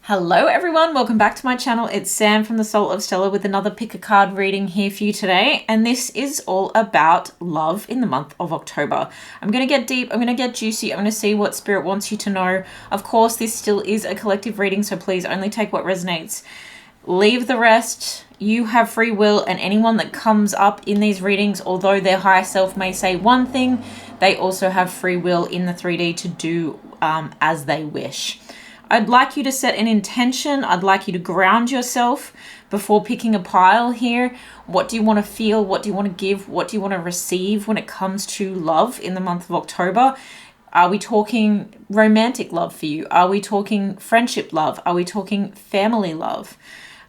Hello everyone, welcome back to my channel. It's Sam from the Soul of Stella with another pick a card reading here for you today. And this is all about love in the month of October. I'm going to get deep, I'm going to get juicy, I'm going to see what Spirit wants you to know. Of course, this still is a collective reading, so please only take what resonates. Leave the rest. You have free will, and anyone that comes up in these readings, although their higher self may say one thing, they also have free will in the 3D to do as they wish. I'd like you to set an intention. I'd like you to ground yourself before picking a pile here. What do you want to feel? What do you want to give? What do you want to receive when it comes to love in the month of October? Are we talking romantic love for you? Are we talking friendship love? Are we talking family love?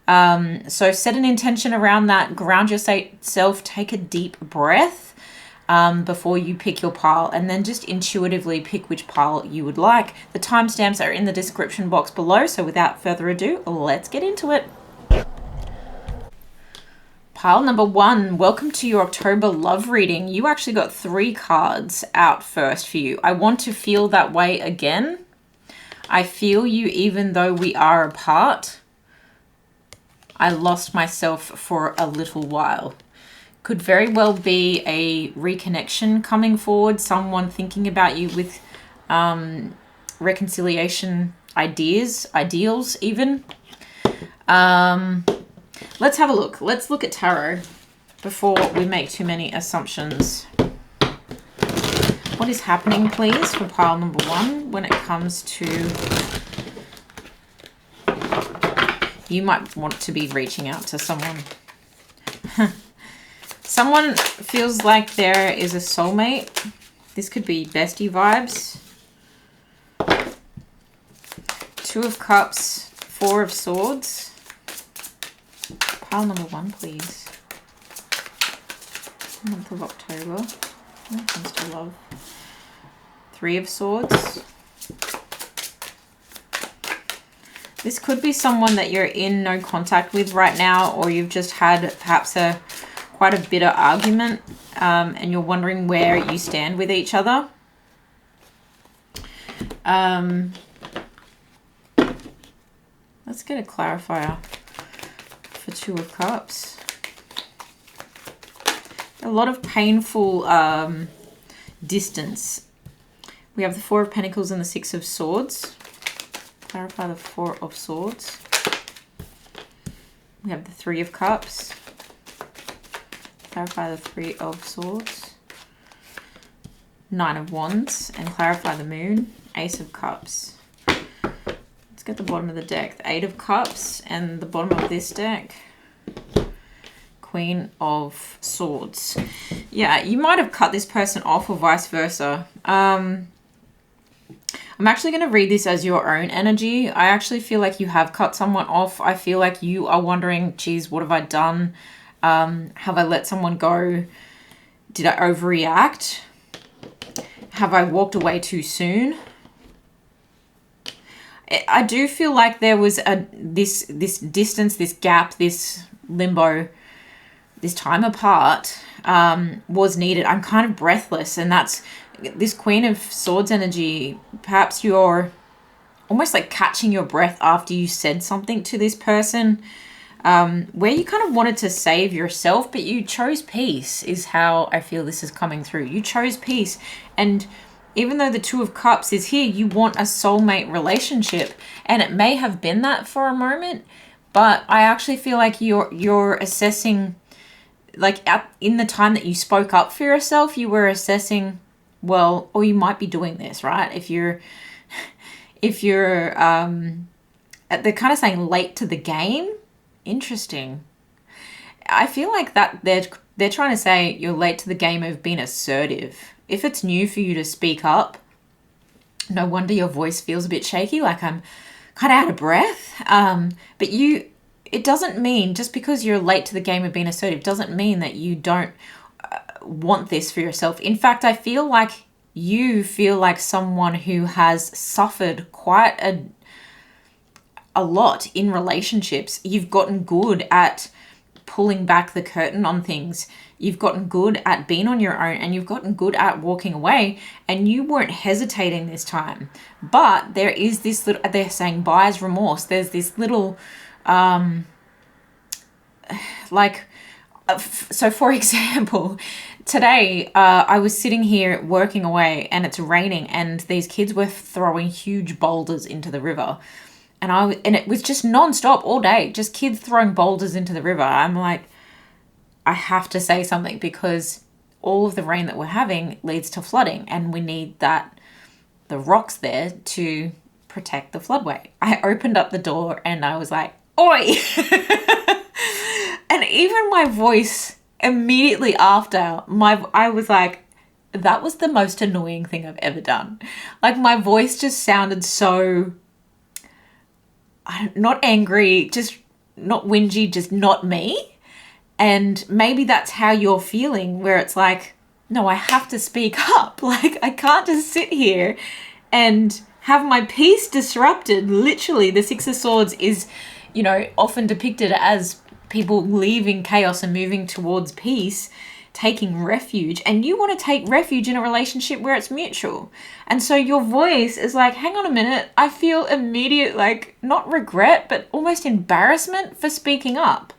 So set an intention around that. Ground yourself. Take a deep breath before you pick your pile, and then just intuitively pick which pile you would like. The timestamps are in the description box below, so without further ado, let's get into it. Pile number 1, welcome to your October love reading. You actually got 3 cards out first for you. I want to feel that way again. I feel you even though we are apart. I lost myself for a little while. Could very well be a reconnection coming forward, someone thinking about you with reconciliation ideals even. Let's have a look. Let's look at tarot before we make too many assumptions. What is happening, please, for pile number 1 when it comes to... You might want to be reaching out to someone. Someone feels like there is a soulmate. This could be bestie vibes. 2 of Cups, 4 of Swords. Pile number 1, please. Month of October. When it comes to love. 3 of Swords. This could be someone that you're in no contact with right now, or you've just had perhaps quite a bitter argument, and you're wondering where you stand with each other. Let's get a clarifier for 2 of Cups. A lot of painful distance. We have the 4 of Pentacles and the 6 of Swords. Clarify the 4 of Swords. We have the 3 of Cups. Clarify the 3 of Swords. 9 of Wands. And clarify the Moon. Ace of Cups. Let's get the bottom of the deck. The 8 of Cups. And the bottom of this deck. Queen of Swords. Yeah, you might have cut this person off or vice versa. I'm actually going to read this as your own energy. I actually feel like you have cut someone off. I feel like you are wondering, geez, what have I done? Have I let someone go? Did I overreact? Have I walked away too soon? I do feel like there was this distance, this gap, this limbo, this time apart was needed. I'm kind of breathless, and that's this Queen of Swords energy. Perhaps you're almost like catching your breath after you said something to this person, where you kind of wanted to save yourself, but you chose peace, is how I feel this is coming through. You chose peace. And even though the 2 of Cups is here, you want a soulmate relationship. And it may have been that for a moment, but I actually feel like you're assessing, like in the time that you spoke up for yourself, you were assessing, well, or you might be doing this, right? If you're they're kind of saying late to the game. Interesting. I feel like that they're trying to say you're late to the game of being assertive. If it's new for you to speak up, no wonder your voice feels a bit shaky, like I'm kind of out of breath. But it doesn't mean, just because you're late to the game of being assertive, doesn't mean that you don't want this for yourself. In fact, I feel like you feel like someone who has suffered quite a lot in relationships. You've gotten good at pulling back the curtain on things. You've gotten good at being on your own, and you've gotten good at walking away, and you weren't hesitating this time. But there is this little, they're saying buyer's remorse. There's this little, so for example, today I was sitting here working away, and it's raining, and these kids were throwing huge boulders into the river. And it was just non-stop all day, just kids throwing boulders into the river. I'm like, I have to say something, because all of the rain that we're having leads to flooding, and we need the rocks there to protect the floodway. I opened up the door and I was like, oi! And even my voice immediately after, I was like, that was the most annoying thing I've ever done. Like, my voice just sounded so, not angry, just not whingy, just not me. And maybe that's how you're feeling, where it's like, no, I have to speak up. Like, I can't just sit here and have my peace disrupted. Literally, the Six of Swords is, often depicted as people leaving chaos and moving towards peace, taking refuge. And you want to take refuge in a relationship where it's mutual. And so your voice is like, hang on a minute, I feel immediate, not regret, but almost embarrassment for speaking up.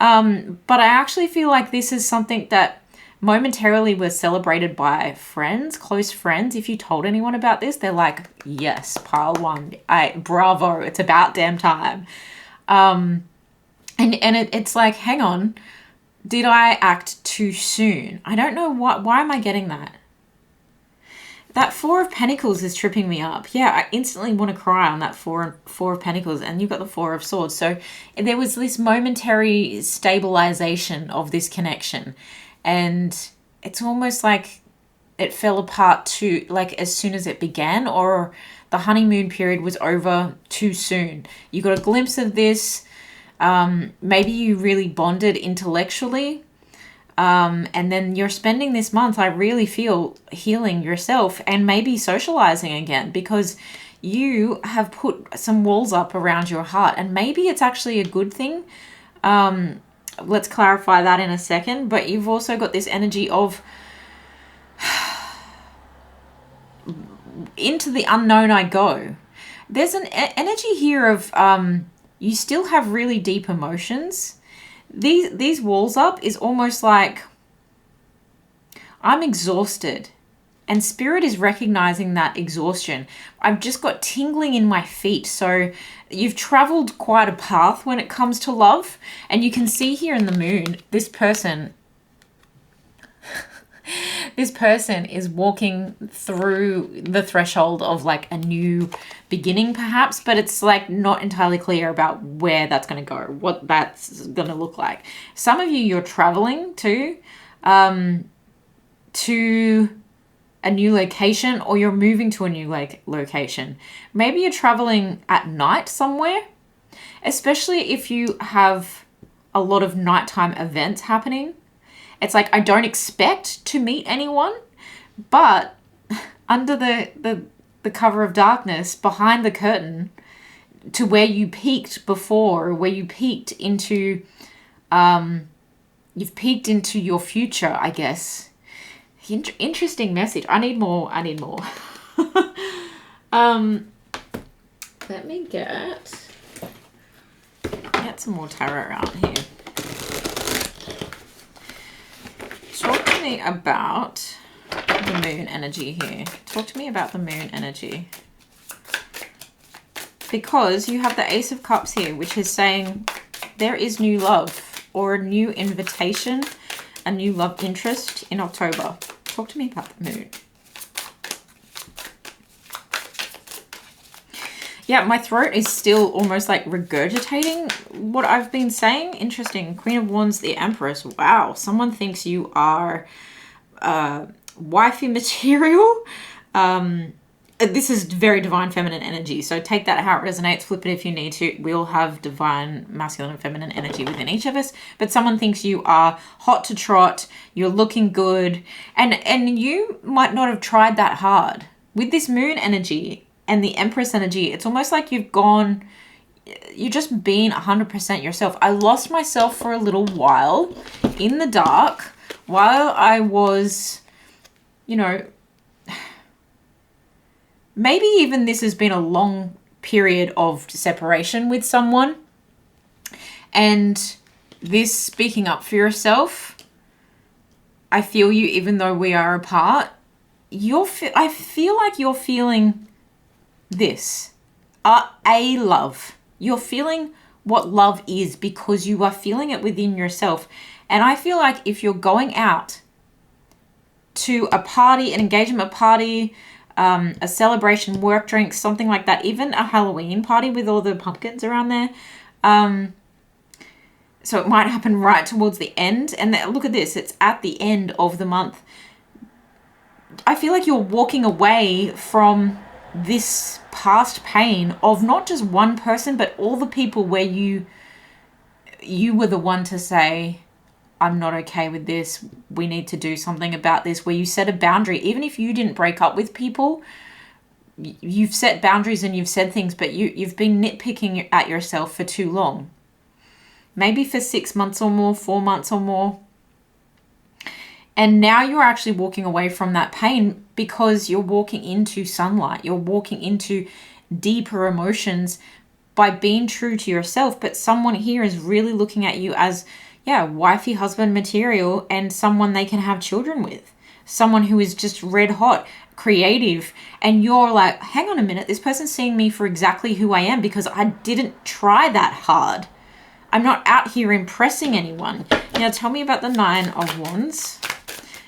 But I actually feel like this is something that momentarily was celebrated by friends, close friends. If you told anyone about this, they're like, yes, pile one, bravo, it's about damn time. It's like, hang on, did I act too soon? I don't know why am I getting that? That Four of Pentacles is tripping me up. Yeah, I instantly want to cry on that Four of Pentacles, and you've got the Four of Swords. So there was this momentary stabilization of this connection, and it's almost like it fell apart too, as soon as it began, or the honeymoon period was over too soon. You got a glimpse of this. Maybe you really bonded intellectually. And then you're spending this month, I really feel, healing yourself and maybe socializing again, because you have put some walls up around your heart, and maybe it's actually a good thing. Let's clarify that in a second. But you've also got this energy of into the unknown I go. There's an energy here of you still have really deep emotions. These walls up is almost like I'm exhausted, and spirit is recognizing that exhaustion. I've just got tingling in my feet. So you've traveled quite a path when it comes to love, and you can see here in the moon, this person is walking through the threshold of a new beginning perhaps, but it's not entirely clear about where that's going to go, what that's going to look like. Some of you, you're traveling to a new location, or you're moving to a new location. Maybe you're traveling at night somewhere, especially if you have a lot of nighttime events happening. It's like, I don't expect to meet anyone, but under the cover of darkness, behind the curtain, to where you peeked before, where you peeked into, you've peeked into your future, I guess. Interesting message. I need more. Let me get some more tarot out here. Talk to me about the moon energy here. Talk to me about the moon energy. Because you have the Ace of Cups here, which is saying there is new love, or a new invitation, a new love interest in October. Talk to me about the moon. Yeah, my throat is still almost regurgitating what I've been saying. Interesting. Queen of Wands, the Empress. Wow. Someone thinks you are wifey material. This is very divine feminine energy. So take that how it resonates. Flip it if you need to. We all have divine masculine and feminine energy within each of us. But someone thinks you are hot to trot. You're looking good. And you might not have tried that hard. With this moon energy and the Empress energy, it's almost like you've gone, you're just being 100% yourself. I lost myself for a little while in the dark while I was, you know, maybe even this has been a long period of separation with someone. And this speaking up for yourself, I feel you even though we are apart. I feel like you're feeling this. A love. You're feeling what love is because you are feeling it within yourself. And I feel like if you're going out to a party, an engagement party, a celebration, work drink, something like that, even a Halloween party with all the pumpkins around there. So it might happen right towards the end. And look at this. It's at the end of the month. I feel like you're walking away from this past pain of not just one person, but all the people where you were the one to say, I'm not okay with this. We need to do something about this, where you set a boundary. Even if you didn't break up with people, you've set boundaries and you've said things, but you've been nitpicking at yourself for too long. Maybe for 6 months or more, 4 months or more. And now you're actually walking away from that pain because you're walking into sunlight. You're walking into deeper emotions by being true to yourself. But someone here is really looking at you as, wifey, husband material, and someone they can have children with. Someone who is just red hot, creative. And you're like, hang on a minute, this person's seeing me for exactly who I am because I didn't try that hard. I'm not out here impressing anyone. Now tell me about the 9 of Wands.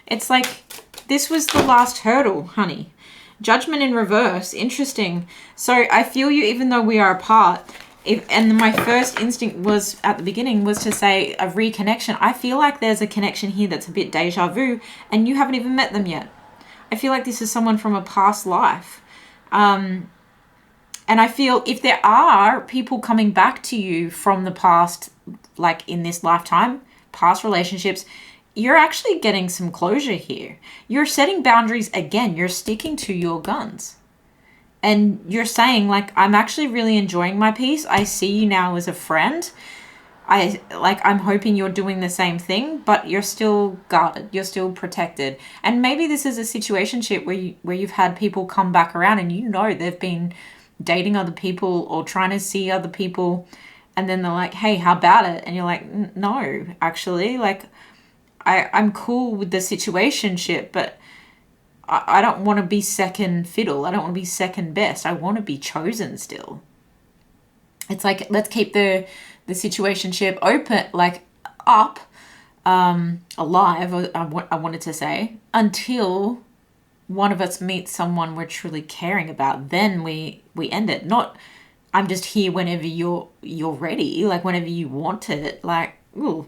It's like, this was the last hurdle, honey. Judgment in reverse. Interesting. So I feel you even though we are apart. And my first instinct was, at the beginning, was to say a reconnection. I feel like there's a connection here that's a bit deja vu, and you haven't even met them yet. I feel like this is someone from a past life. And I feel if there are people coming back to you from the past, like in this lifetime, past relationships, you're actually getting some closure here. You're setting boundaries again. You're sticking to your guns. And you're saying, like, I'm actually really enjoying my peace. I see you now as a friend. I'm hoping you're doing the same thing, but you're still guarded. You're still protected. And maybe this is a situationship where you've had people come back around and you know they've been dating other people or trying to see other people. And then they're like, hey, how about it? And you're like, no, actually, like, I'm cool with the situationship, but I don't want to be second fiddle. I don't want to be second best. I want to be chosen still. It's like, let's keep the situationship open, like up, alive, I wanted to say, until one of us meets someone we're truly caring about. Then we end it. Not, I'm just here whenever you're ready, like whenever you want it. Like, ooh.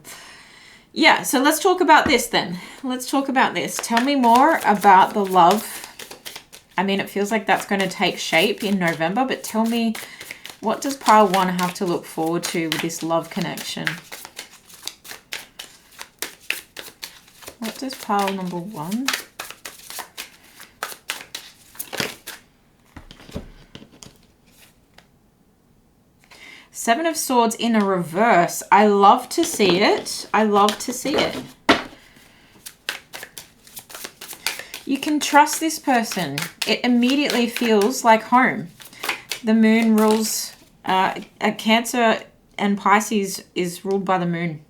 Yeah, so let's talk about this then. Let's talk about this. Tell me more about the love. I mean, it feels like that's going to take shape in November, but tell me, what does pile 1 have to look forward to with this love connection? What does pile number 1? Seven of Swords in a reverse. I love to see it. I love to see it. You can trust this person. It immediately feels like home. The moon rules, Cancer and Pisces is ruled by the moon.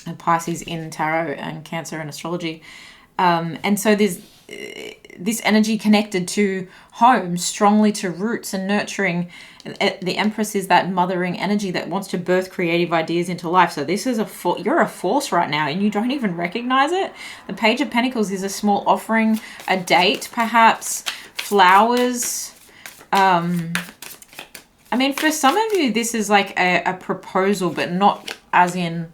And Pisces in tarot and Cancer in astrology. And so there's this energy connected to home, strongly to roots and nurturing. The Empress is that mothering energy that wants to birth creative ideas into life. So this is you're a force right now and you don't even recognize it. The Page of Pentacles is a small offering, a date perhaps, flowers. I mean, for some of you, this is like a proposal, but not as in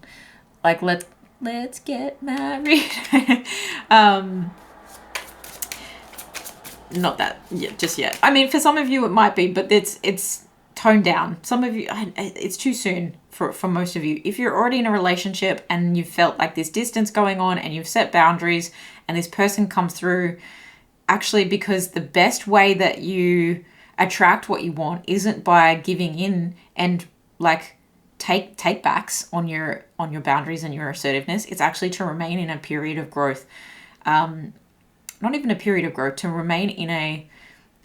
like, let's get married. Not that just yet. I mean, for some of you it might be, but it's toned down. Some of you, it's too soon for most of you. If you're already in a relationship and you've felt like this distance going on and you've set boundaries and this person comes through, actually, because the best way that you attract what you want isn't by giving in and like take backs on your boundaries and your assertiveness. It's actually to remain in a period of growth. Not even a period of growth, to remain in a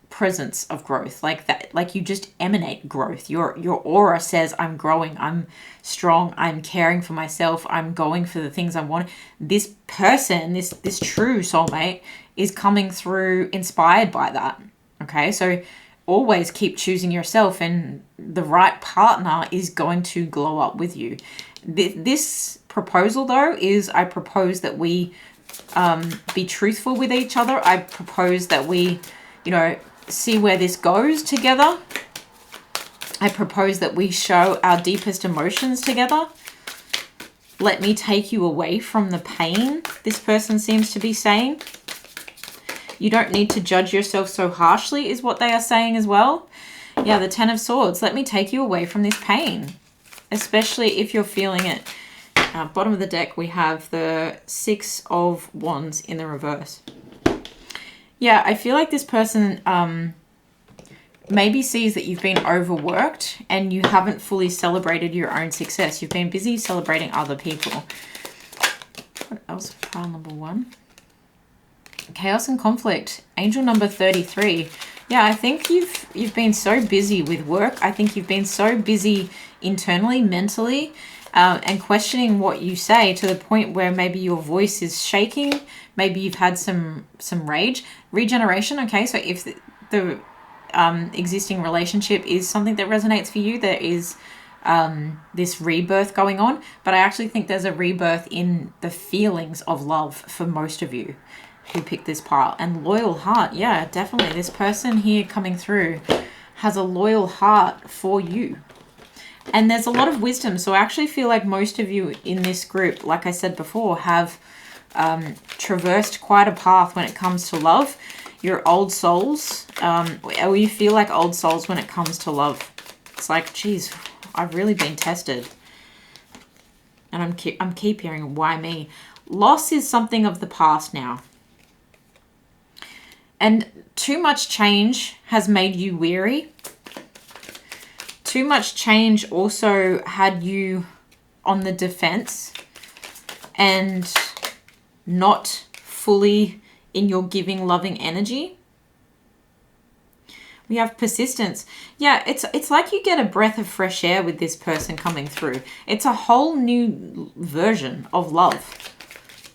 presence of growth, like that, like you just emanate growth. Your aura says, I'm growing, I'm strong, I'm caring for myself, I'm going for the things I want. This person, this true soulmate is coming through inspired by that. Okay, so always keep choosing yourself, and the right partner is going to glow up with you. This proposal though is, I propose that we be truthful with each other. I propose that we, see where this goes together. I propose that we show our deepest emotions together. Let me take you away from the pain, this person seems to be saying. You don't need to judge yourself so harshly is what they are saying as well. Yeah, the Ten of Swords. Let me take you away from this pain, especially if you're feeling it. Bottom of the deck, we have the Six of Wands in the reverse. Yeah, I feel like this person maybe sees that you've been overworked and you haven't fully celebrated your own success. You've been busy celebrating other people. What else? Pile number 1. Chaos and conflict. Angel number 33. Yeah, I think you've been so busy with work. I think you've been so busy internally, mentally, and questioning what you say to the point where maybe your voice is shaking. Maybe you've had some rage. Regeneration. Okay, so if the existing relationship is something that resonates for you, there is this rebirth going on. But I actually think there's a rebirth in the feelings of love for most of you who picked this pile. And loyal heart. Yeah, definitely. This person here coming through has a loyal heart for you. And there's a lot of wisdom. So I actually feel like most of you in this group, like I said before, have traversed quite a path when it comes to love. You're old souls, or you feel like old souls when it comes to love. It's like, geez, I've really been tested. And I'm keep hearing, why me? Loss is something of the past now. And too much change has made you weary. Too much change also had you on the defense and not fully in your giving, loving energy. We have persistence. Yeah, it's like you get a breath of fresh air with this person coming through. It's a whole new version of love.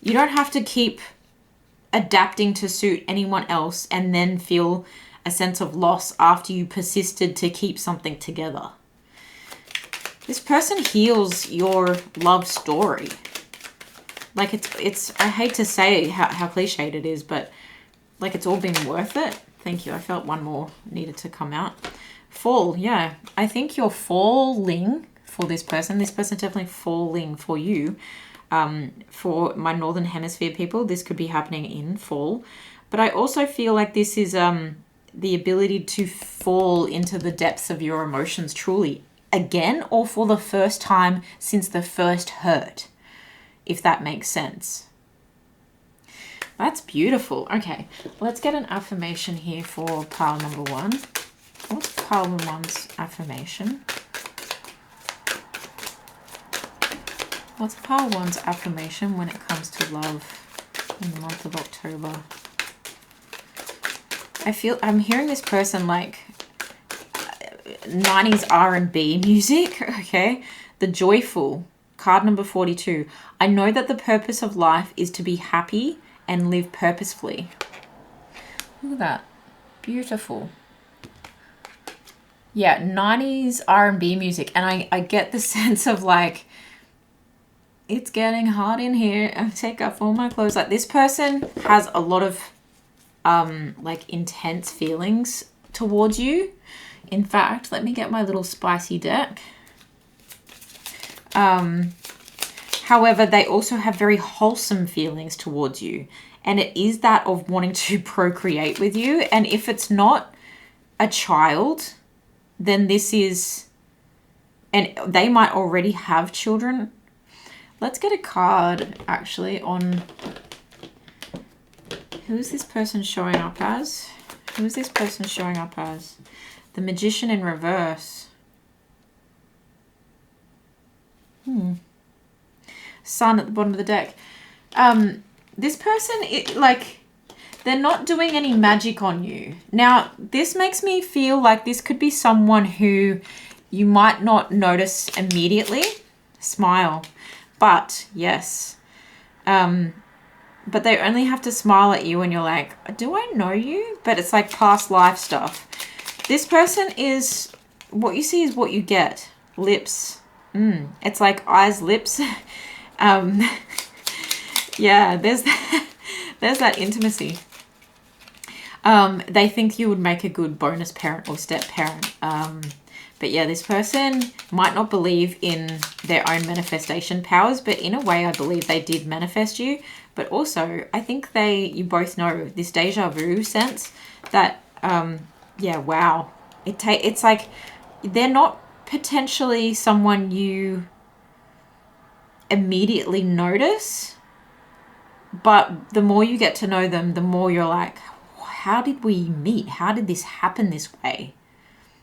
You don't have to keep adapting to suit anyone else and then feel a sense of loss after you persisted to keep something together. This person heals your love story. Like it's I hate to say how cliched it is, but like it's all been worth it. Thank you. I felt one more needed to come out. Fall. Yeah. I think you're falling for this person. This person's definitely falling for you. For my Northern Hemisphere people, this could be happening in fall. But I also feel like this is the ability to fall into the depths of your emotions truly again, or for the first time since the first hurt, if that makes sense. That's beautiful. Okay, let's get an affirmation here for pile number 1. What's pile number 1's affirmation? What's pile 1's affirmation when it comes to love in the month of October? I'm hearing this person like 90s R&B music, okay? The joyful, card number 42. I know that the purpose of life is to be happy and live purposefully. Look at that. Beautiful. Yeah, 90s R&B music. And I get the sense of like, it's getting hot in here. I take off all my clothes. Like this person has a lot of like intense feelings towards you. In fact, let me get my little spicy deck. However, they also have very wholesome feelings towards you. And it is that of wanting to procreate with you. And if it's not a child, then this is... And they might already have children. Let's get a card, actually, on... Who is this person showing up as? Who is this person showing up as? The Magician in reverse. Sun at the bottom of the deck. This person, they're not doing any magic on you. Now, this makes me feel like this could be someone who you might not notice immediately. Smile. But, yes. But they only have to smile at you when you're like, do I know you? But it's like past life stuff. This person is, what you see is what you get. Lips. It's like eyes, lips. Yeah, there's that intimacy. They think you would make a good bonus parent or step parent. But yeah, this person might not believe in their own manifestation powers, but in a way I believe they did manifest you. But also, I think you both know this deja vu sense that, yeah, wow. It's like they're not potentially someone you immediately notice, but the more you get to know them, the more you're like, how did we meet? How did this happen this way?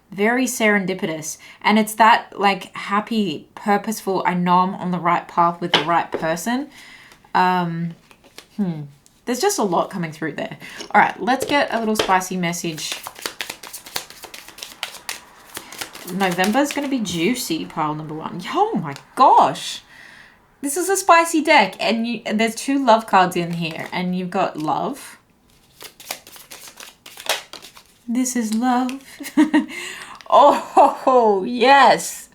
Very serendipitous. And it's that like happy, purposeful, I know I'm on the right path with the right person. There's just a lot coming through there. All right, let's get a little spicy message. November's going to be juicy, pile number 1. Oh my gosh. This is a spicy deck, and there's 2 love cards in here, and you've got love. This is love. Oh, yes.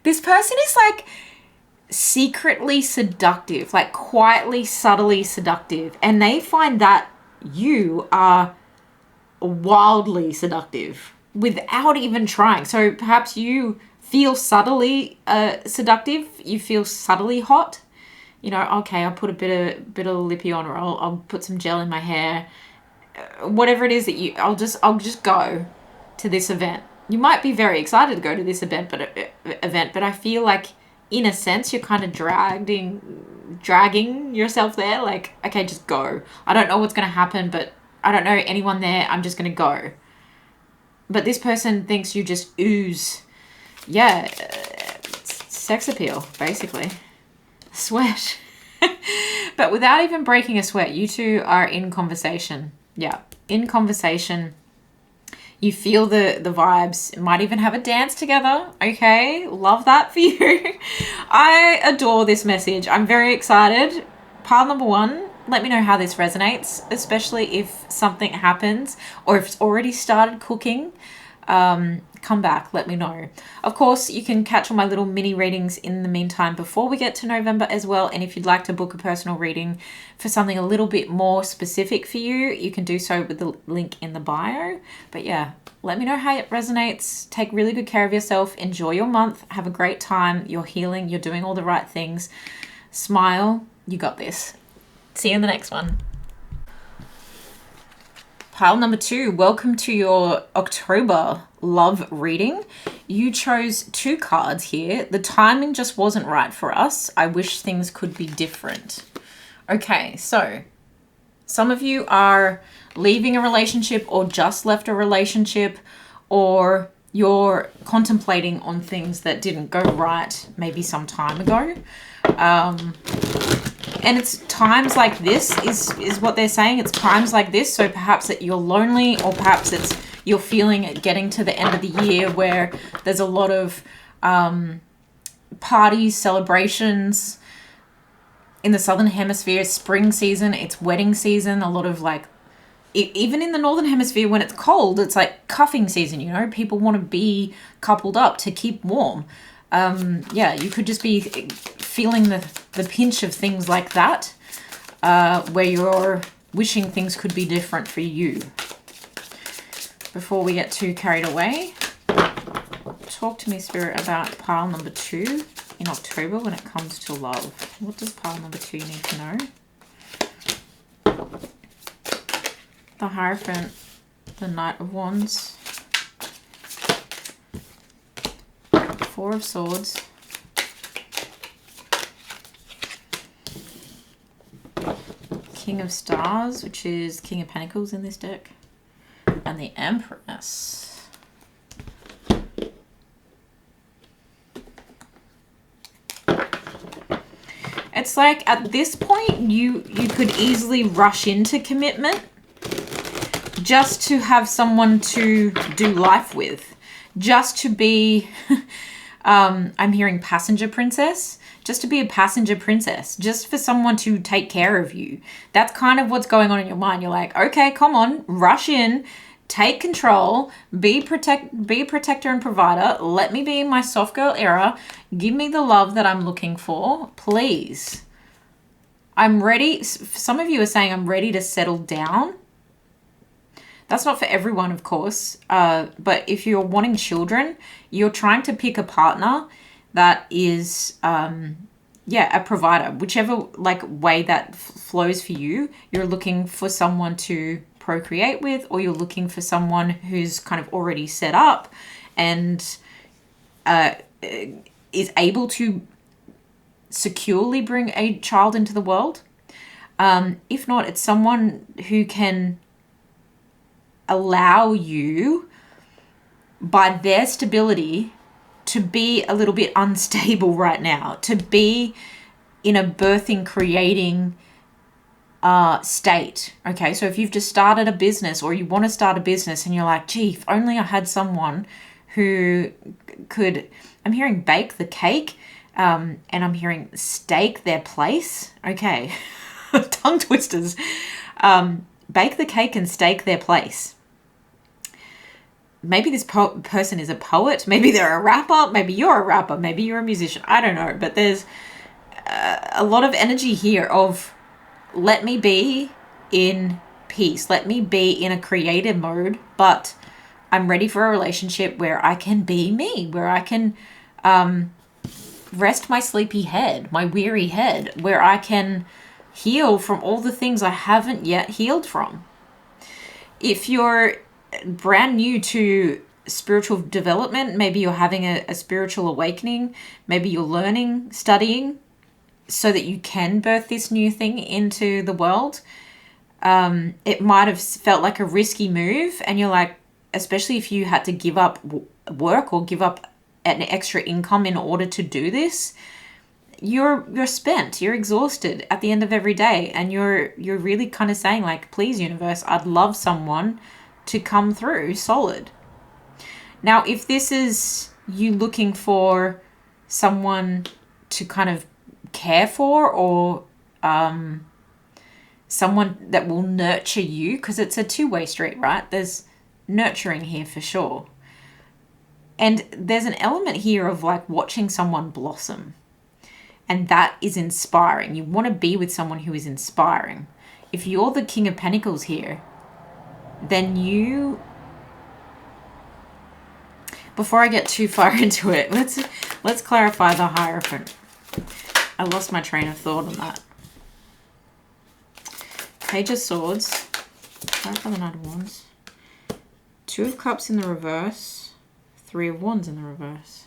This person is like secretly seductive, like quietly, subtly seductive, and they find that you are wildly seductive without even trying. So perhaps you feel subtly seductive, you feel subtly hot. You know, okay, I'll put a bit of lippy on, or I'll put some gel in my hair. Whatever it is that I'll just go to this event. You might be very excited to go to this event, but I feel like in a sense you're kind of dragging yourself there. Like, okay, just go. I don't know what's going to happen, but I don't know anyone there. I'm just going to go. But this person thinks you just ooze. Yeah, sex appeal, basically. Sweat. But without even breaking a sweat, you two are in conversation. Yeah, in conversation. You feel the vibes. Might even have a dance together. Okay, love that for you. I adore this message. I'm very excited. Pile number 1, let me know how this resonates, especially if something happens or if it's already started cooking. Come back, let me know. Of course, you can catch all my little mini readings in the meantime before we get to November as well. And if you'd like to book a personal reading for something a little bit more specific for you, you can do so with the link in the bio. But yeah, let me know how it resonates. Take really good care of yourself. Enjoy your month. Have a great time. You're healing. You're doing all the right things. Smile. You got this. See you in the next one. Pile number 2, welcome to your October love reading. You chose 2 cards here. The timing just wasn't right for us. I wish things could be different. Okay, so some of you are leaving a relationship or just left a relationship, or you're contemplating on things that didn't go right maybe some time ago. And it's times like this is what they're saying. It's times like this. So perhaps that you're lonely, or perhaps it's you're feeling it getting to the end of the year where there's a lot of parties, celebrations. In the Southern Hemisphere, spring season, it's wedding season. A lot of like, even in the Northern Hemisphere when it's cold, it's like cuffing season, you know? People want to be coupled up to keep warm. Yeah, you could just be feeling the pinch of things like that, where you're wishing things could be different for you. Before we get too carried away, talk to me, Spirit, about pile number 2 in October when it comes to love. What does pile number 2 need to know? The Hierophant, the Knight of Wands, 4 of Swords, King of Stars, which is King of Pentacles in this deck, and the Empress. It's like at this point, you could easily rush into commitment just to have someone to do life with, just to be, I'm hearing passenger princess, just to be a passenger princess, just for someone to take care of you. That's kind of what's going on in your mind. You're like, okay, come on, rush in, take control, be a protector and provider. Let me be in my soft girl era. Give me the love that I'm looking for, please. I'm ready. Some of you are saying I'm ready to settle down. That's not for everyone, of course. But if you're wanting children, you're trying to pick a partner that is, a provider. Whichever way that flows for you, you're looking for someone to procreate with, or you're looking for someone who's kind of already set up and is able to securely bring a child into the world. If not, it's someone who can allow you, by their stability, to be a little bit unstable right now, to be in a birthing, creating state. Okay, so if you've just started a business, or you want to start a business and you're like, gee, if only I had someone who could, I'm hearing bake the cake, and I'm hearing stake their place. Okay, tongue twisters. Bake the cake and stake their place. Maybe this person is a poet. Maybe they're a rapper. Maybe you're a rapper. Maybe you're a musician. I don't know. But there's a lot of energy here of, let me be in peace. Let me be in a creative mode. But I'm ready for a relationship where I can be me. Where I can rest my sleepy head, my weary head. Where I can heal from all the things I haven't yet healed from. If you're brand new to spiritual development, maybe you're having a spiritual awakening, maybe you're learning, studying, so that you can birth this new thing into the world. It might have felt like a risky move, and you're like, especially if you had to give up work or give up an extra income in order to do this, you're spent, you're exhausted at the end of every day, and you're really kind of saying like, please universe, I'd love someone to come through solid. Now, if this is you looking for someone to kind of care for, or someone that will nurture you, because it's a two-way street, right? There's nurturing here for sure. And there's an element here of like watching someone blossom. And that is inspiring. You want to be with someone who is inspiring. If you're the King of Pentacles here, then you, before I get too far into it, let's clarify the Hierophant. I lost my train of thought on that. Page of Swords, clarify the Knight of Wands, Two of Cups in the reverse, Three of Wands in the reverse.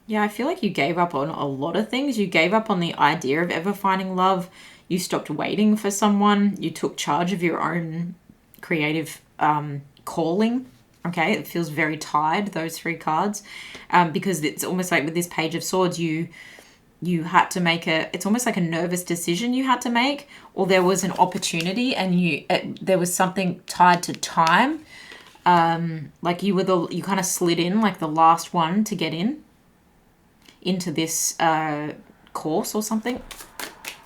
Yeah, I feel like you gave up on a lot of things. You gave up on the idea of ever finding love. You stopped waiting for someone. You took charge of your own creative calling. Okay, it feels very tied, those three cards. Because it's almost like with this Page of Swords, you had to make it's almost like a nervous decision you had to make, or there was an opportunity and there was something tied to time. Like you kind of slid in like the last one to get into this course or something.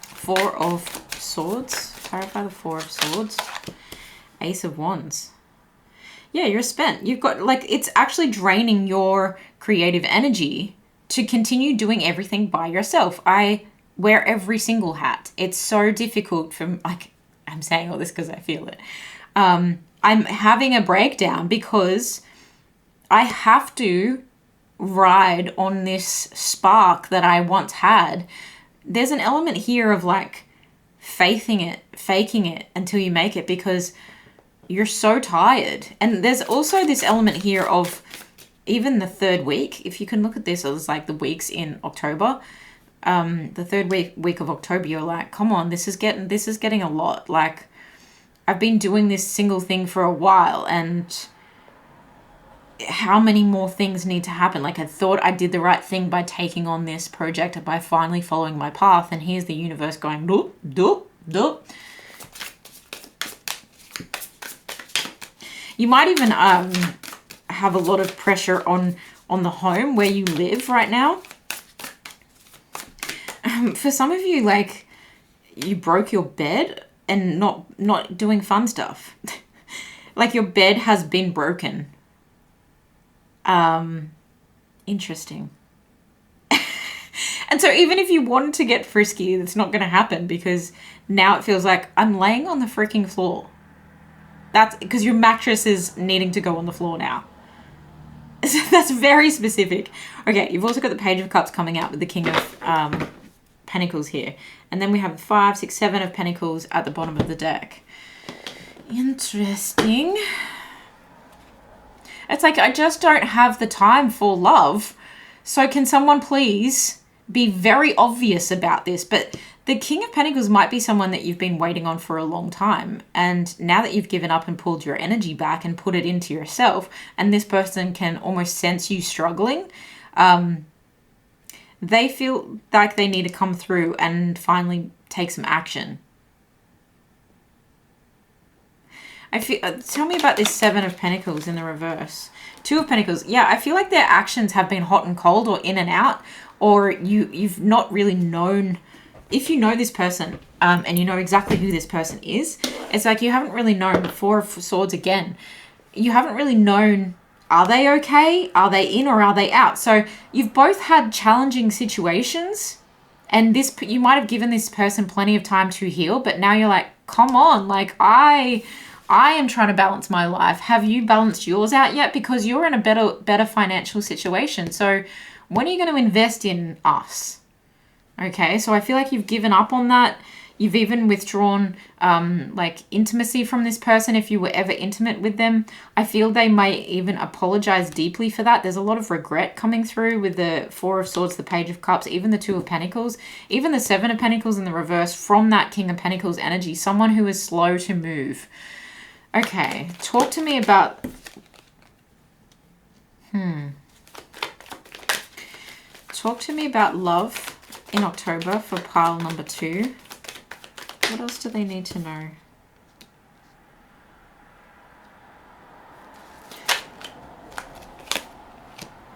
Four of Swords. Clarify the Four of Swords. Ace of Wands. Yeah, you're spent. You've got, like, it's actually draining your creative energy to continue doing everything by yourself. I wear every single hat. It's so difficult from, like, I'm saying all this because I feel it. I'm having a breakdown because I have to ride on this spark that I once had. There's an element here of like faking it until you make it, because you're so tired. And there's also this element here of even the third week. If you can look at this as like the weeks in October, the third week of October, you're like, come on, this is getting a lot. Like, I've been doing this single thing for a while, and how many more things need to happen? Like, I thought I did the right thing by taking on this project, by finally following my path, and here's the universe going, doop, doop, doop. You might even have a lot of pressure on the home where you live right now. For some of you, like, you broke your bed and not doing fun stuff. Like, your bed has been broken. Interesting. And so even if you wanted to get frisky, that's not going to happen, because now it feels like I'm laying on the freaking floor. That's because your mattress is needing to go on the floor now. That's very specific. Okay, you've also got the Page of Cups coming out with the King of Pentacles here. And then we have 5, 6, 7 of Pentacles at the bottom of the deck. Interesting. It's like, I just don't have the time for love. So can someone please be very obvious about this? But the King of Pentacles might be someone that you've been waiting on for a long time. And now that you've given up and pulled your energy back and put it into yourself, and this person can almost sense you struggling, they feel like they need to come through and finally take some action. I feel. Tell me about this 7 of Pentacles in the reverse. 2 of Pentacles. Yeah, I feel like their actions have been hot and cold, or in and out, or you've not really known. If you know this person, and you know exactly who this person is, it's like you haven't really known. 4 of Swords again. You haven't really known, are they okay? Are they in or are they out? So you've both had challenging situations, and you might have given this person plenty of time to heal, but now you're like, come on, like I am trying to balance my life. Have you balanced yours out yet? Because you're in a better financial situation. So when are you going to invest in us? Okay, so I feel like you've given up on that. You've even withdrawn like intimacy from this person if you were ever intimate with them. I feel they might even apologize deeply for that. There's a lot of regret coming through with the 4 of Swords, the Page of Cups, even the 2 of Pentacles, even the 7 of Pentacles in the reverse from that King of Pentacles energy. Someone who is slow to move. Okay, talk to me about... Talk to me about love in October for pile number 2. What else do they need to know?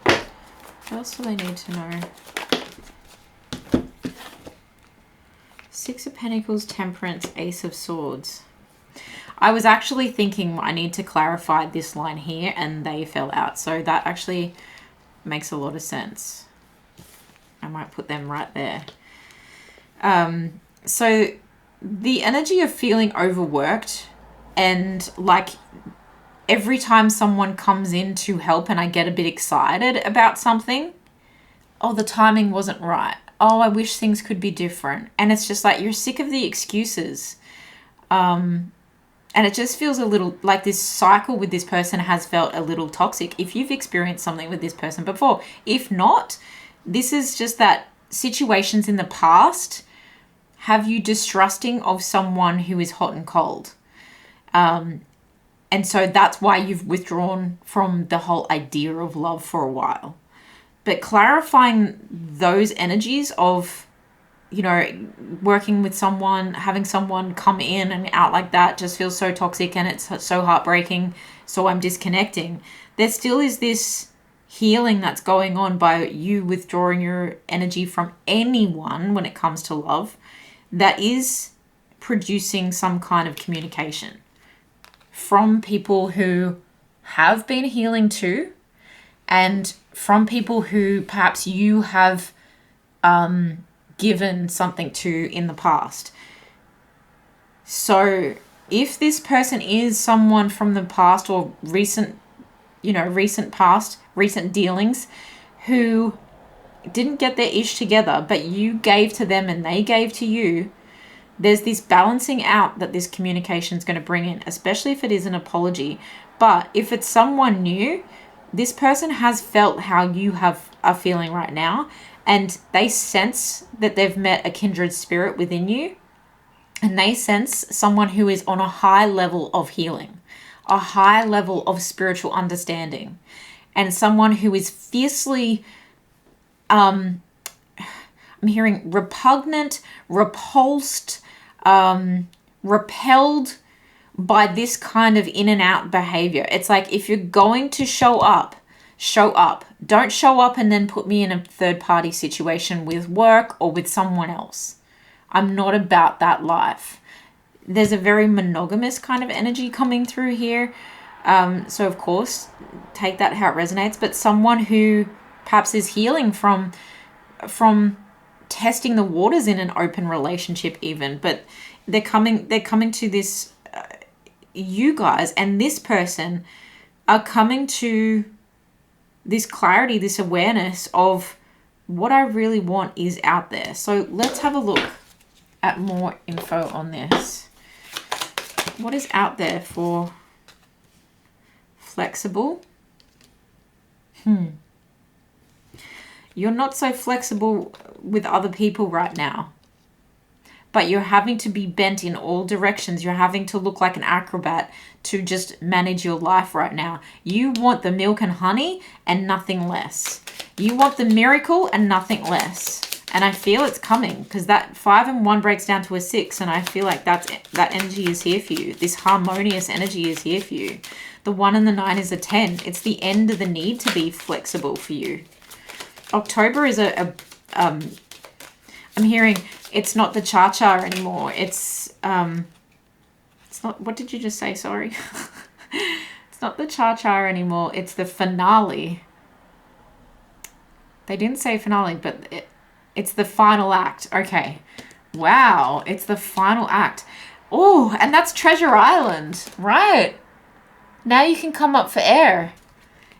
What else do they need to know? 6 of Pentacles, Temperance, Ace of Swords. I was actually thinking I need to clarify this line here, and they fell out. So that actually makes a lot of sense. I might put them right there. So the energy of feeling overworked, and like every time someone comes in to help and I get a bit excited about something, oh, the timing wasn't right. Oh, I wish things could be different. And it's just like, you're sick of the excuses. And it just feels a little like this cycle with this person has felt a little toxic. If you've experienced something with this person before, if not, this is just that situations in the past have you distrusting of someone who is hot and cold. And so that's why you've withdrawn from the whole idea of love for a while. But clarifying those energies of, you know, working with someone, having someone come in and out like that just feels so toxic and it's so heartbreaking. So I'm disconnecting. There still is this healing that's going on by you withdrawing your energy from anyone when it comes to love that is producing some kind of communication from people who have been healing too, and from people who perhaps you have given something to in the past. So if this person is someone from the past or recent past, recent dealings, who didn't get their ish together, but you gave to them and they gave to you, there's this balancing out that this communication is going to bring in, especially if it is an apology. But if it's someone new, this person has felt how you are feeling right now, and they sense that they've met a kindred spirit within you, and they sense someone who is on a high level of healing, a high level of spiritual understanding. and someone who is fiercely, I'm hearing repugnant, repulsed, repelled by this kind of in and out behavior. It's like, if you're going to show up, show up. Don't show up and then put me in a third party situation with work or with someone else. I'm not about that life. There's a very monogamous kind of energy coming through here. So of course, take that how it resonates, but someone who perhaps is healing from testing the waters in an open relationship even, but they're coming to this, you guys and this person are coming to this clarity, this awareness of what I really want is out there. So let's have a look at more info on this. What is out there for flexible? You're not so flexible with other people right now, but you're having to be bent in all directions. You're having to look like an acrobat to just manage your life right now. You want the milk and honey and nothing less. You want the miracle and nothing less. And I feel it's coming, because that 5 and 1 breaks down to a 6, and I feel like that energy is here for you. This harmonious energy is here for you. The 1 and the 9 is a 10. It's the end of the need to be flexible for you. October is I'm hearing it's not the cha-cha anymore. It's not, what did you just say? Sorry. It's not the cha-cha anymore. It's the finale. They didn't say finale, but it's the final act. Okay. Wow. It's the final act. Oh, and that's Treasure Island. Right. Now you can come up for air.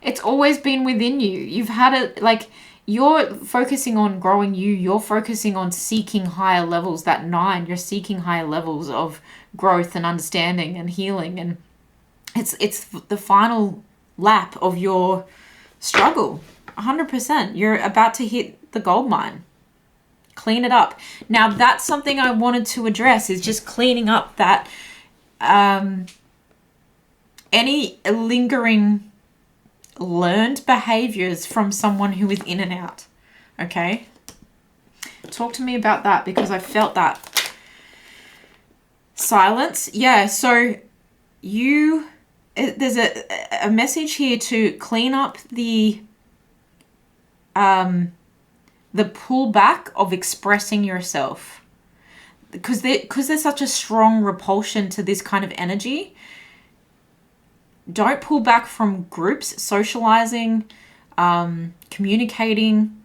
It's always been within you. You've had it, like, you're focusing on growing you. You're focusing on seeking higher levels. That 9, you're seeking higher levels of growth and understanding and healing. And it's the final lap of your struggle. 100%. You're about to hit the gold mine. Clean it up. Now, that's something I wanted to address, is just cleaning up that any lingering learned behaviors from someone who is in and out. Okay? Talk to me about that, because I felt that. Silence. Yeah, so there's a message here to clean up the pullback of expressing yourself, because there's such a strong repulsion to this kind of energy. Don't pull back from groups, socializing, communicating.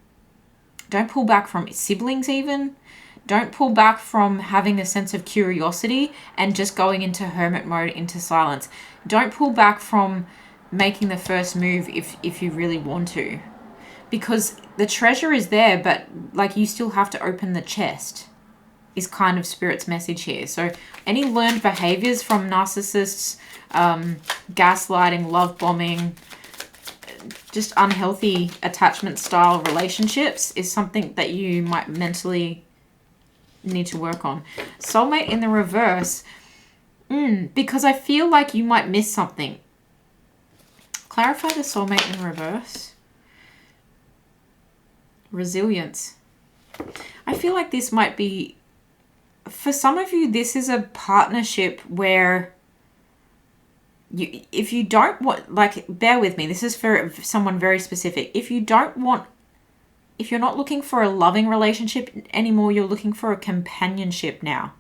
Don't pull back from siblings even. Don't pull back from having a sense of curiosity and just going into hermit mode, into silence. Don't pull back from making the first move if you really want to. Because the treasure is there, but like, you still have to open the chest, is kind of Spirit's message here. So any learned behaviors from narcissists, gaslighting, love bombing, just unhealthy attachment style relationships is something that you might mentally need to work on. Soulmate in the reverse, because I feel like you might miss something. Clarify the soulmate in reverse. Resilience. I feel like this might be, for some of you, this is a partnership where if you don't want, like, bear with me, this is for someone very specific. If you're not looking for a loving relationship anymore, you're looking for a companionship now.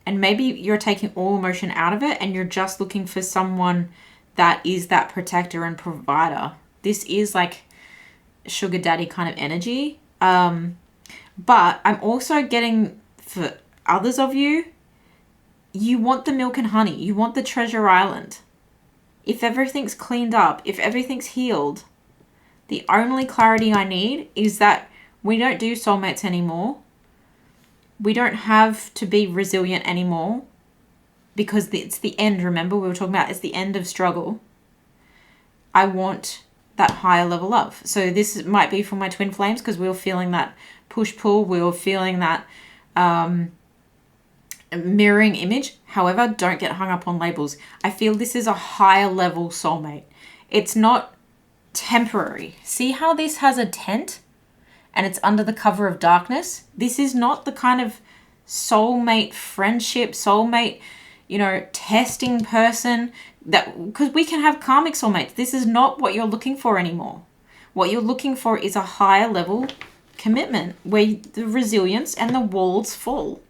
And maybe you're taking all emotion out of it and you're just looking for someone that is that protector and provider. This is like sugar daddy kind of energy. But I'm also getting, for others of you, you want the milk and honey. You want the treasure island. If everything's cleaned up, if everything's healed, the only clarity I need is that we don't do soulmates anymore. We don't have to be resilient anymore, because it's the end. Remember, we were talking about it's the end of struggle. I want that higher level love. So this might be for my twin flames, because we were feeling that push-pull. We were feeling that mirroring image. However, don't get hung up on labels. I feel this is a higher level soulmate. It's not temporary. See how this has a tent and it's under the cover of darkness? This is not the kind of soulmate friendship, soulmate, you know, testing person that, because we can have karmic soulmates. This is not what you're looking for anymore. What you're looking for is a higher level commitment where the resilience and the walls fall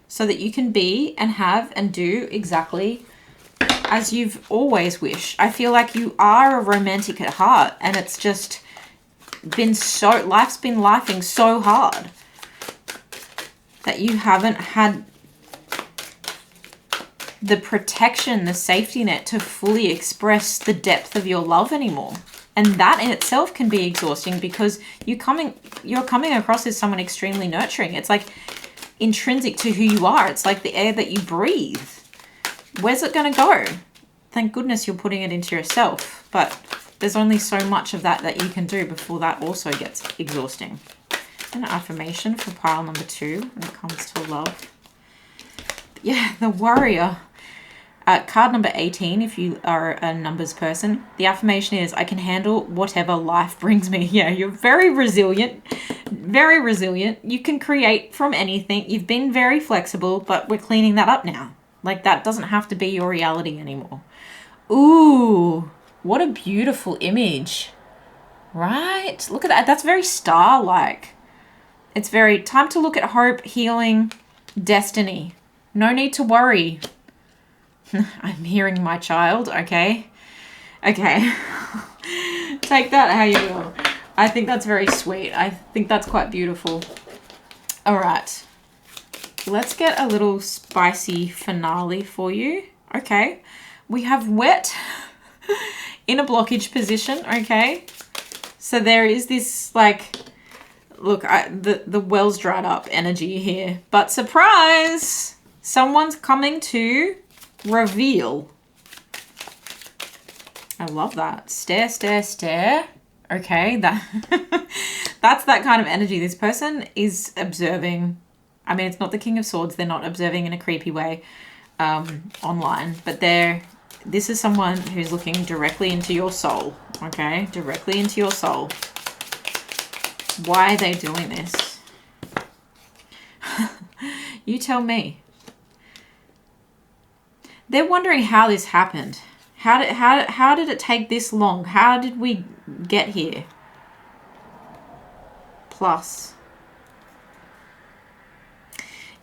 so that you can be and have and do exactly as you've always wished. I feel like you are a romantic at heart, and it's just been so, life's been lifing so hard that you haven't had the protection, the safety net to fully express the depth of your love anymore. And that in itself can be exhausting because you're coming across as someone extremely nurturing. It's like intrinsic to who you are. It's like the air that you breathe. Where's it going to go? Thank goodness you're putting it into yourself. But there's only so much of that you can do before that also gets exhausting. An affirmation for pile number 2 when it comes to love. Yeah, the warrior. Card number 18, if you are a numbers person, the affirmation is, I can handle whatever life brings me. Yeah, you're very resilient. Very resilient. You can create from anything. You've been very flexible, but we're cleaning that up now. Like, that doesn't have to be your reality anymore. Ooh, what a beautiful image. Right? Look at that. That's very star-like. It's very time to look at hope, healing, destiny. No need to worry. I'm hearing my child. Okay. Okay. Take that how you will. I think that's very sweet. I think that's quite beautiful. All right. Let's get a little spicy finale for you. Okay. We have wet in a blockage position. Okay. So there is this like, look, the well's dried up energy here. But surprise! Someone's coming to reveal. I love that. Stare, stare, stare. Okay, that's that kind of energy. This person is observing. I mean, it's not the King of Swords. They're not observing in a creepy way online. But this is someone who's looking directly into your soul. Okay, directly into your soul. Why are they doing this? You tell me. They're wondering how this happened. How did it take this long? How did we get here? Plus.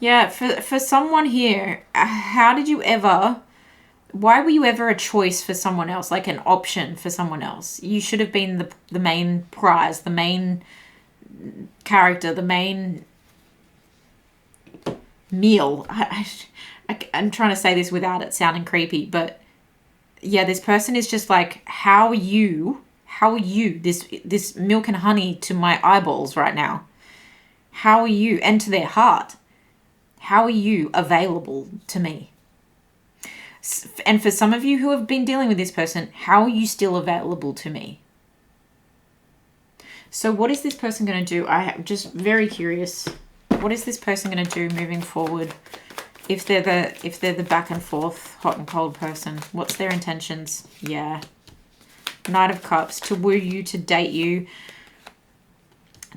Yeah, for someone here, why were you ever a choice for someone else, like an option for someone else? You should have been the main prize, the main character, the main meal. I'm trying to say this without it sounding creepy, but yeah, this person is just like, how are you this milk and honey to my eyeballs right now? How are you, and to their heart, how are you available to me? And for some of you who have been dealing with this person, how are you still available to me? So what is this person going to do? I'm just very curious. What is this person going to do moving forward? If they're the back and forth, hot and cold person, what's their intentions? Yeah. Knight of Cups, to woo you, to date you,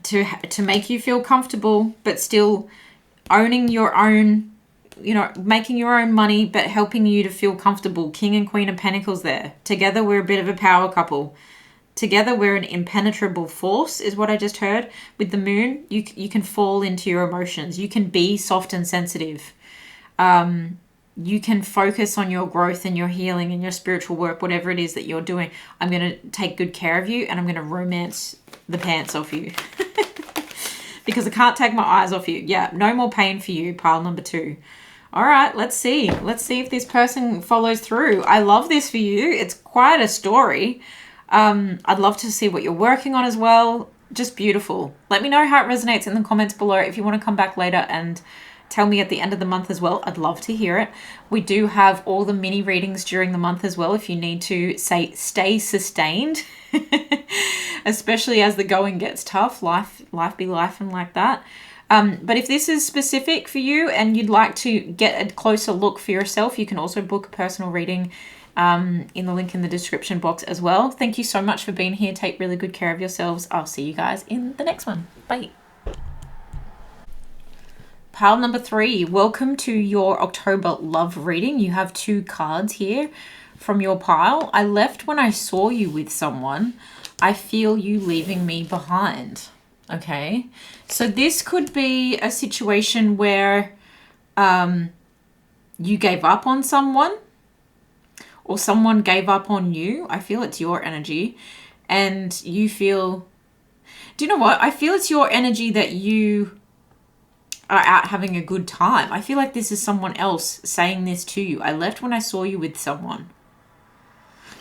to make you feel comfortable, but still owning your own, you know, making your own money, but helping you to feel comfortable. King and Queen of Pentacles there. Together, we're a bit of a power couple. Together, we're an impenetrable force, is what I just heard. With the moon, you can fall into your emotions. You can be soft and sensitive. You can focus on your growth and your healing and your spiritual work, whatever it is that you're doing. I'm going to take good care of you, and I'm going to romance the pants off you. Because I can't take my eyes off you. Yeah, no more pain for you, pile number 2. All right, let's see. Let's see if this person follows through. I love this for you. It's quite a story. I'd love to see what you're working on as well. Just beautiful. Let me know how it resonates in the comments below. If you want to come back later and tell me at the end of the month as well, I'd love to hear it. We do have all the mini readings during the month as well if you need to stay sustained. Especially as the going gets tough. Life be life and like that. But if this is specific for you and you'd like to get a closer look for yourself, you can also book a personal reading in the link in the description box as well. Thank you so much for being here. Take really good care of yourselves. I'll see you guys in the next one. Bye. Pile number 3, welcome to your October love reading. You have 2 cards here from your pile. I left when I saw you with someone. I feel you leaving me behind. Okay, so this could be a situation where you gave up on someone or someone gave up on you. I feel it's your energy and you feel, do you know what? I feel it's your energy that you are out having a good time. I feel like this is someone else saying this to you. I left when I saw you with someone.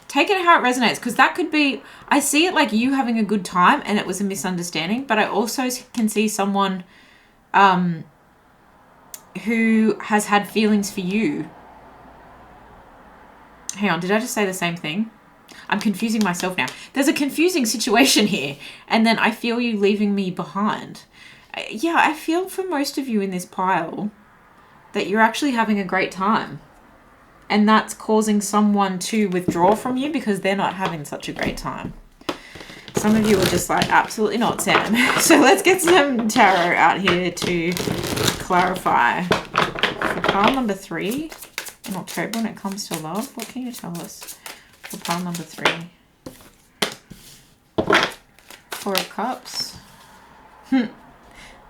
Take it how it resonates, because that could be, I see it like you having a good time and it was a misunderstanding, but I also can see someone who has had feelings for you. Hang on, did I just say the same thing? I'm confusing myself now. There's a confusing situation here, and then I feel you leaving me behind. Yeah, I feel for most of you in this pile that you're actually having a great time. And that's causing someone to withdraw from you because they're not having such a great time. Some of you are just like, absolutely not, Sam. So let's get some tarot out here to clarify. For pile number 3 in October when it comes to love, what can you tell us for pile number 3? 4 of Cups.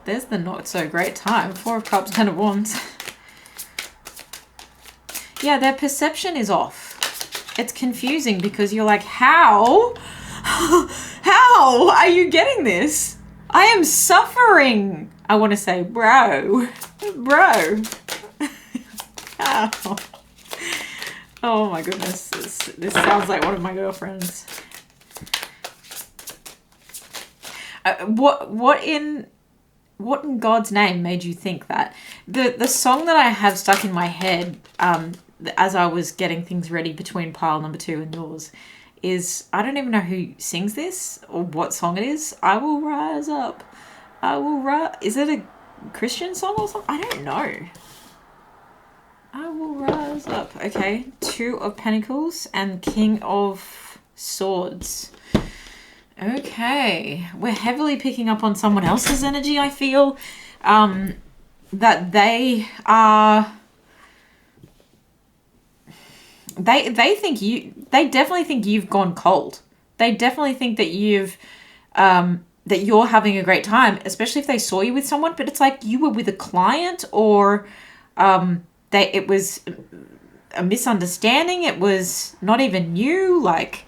There's the not so great time. 4 of Cups, 10 of Wands. Yeah, their perception is off. It's confusing because you're like, how? How are you getting this? I am suffering. I want to say, bro. How? Oh my goodness. This sounds like one of my girlfriends. What in God's name made you think that? The song that I have stuck in my head as I was getting things ready between pile number 2 and yours is, I don't even know who sings this or what song it is. I will rise up. I will rise. Is it a Christian song or something? I don't know. I will rise up. Okay. 2 of Pentacles and King of Swords. Okay, we're heavily picking up on someone else's energy, I feel, that they are, they definitely think you've gone cold. They definitely think that that you're having a great time, especially if they saw you with someone, but it's like you were with a client or, it was a misunderstanding. It was not even you, like,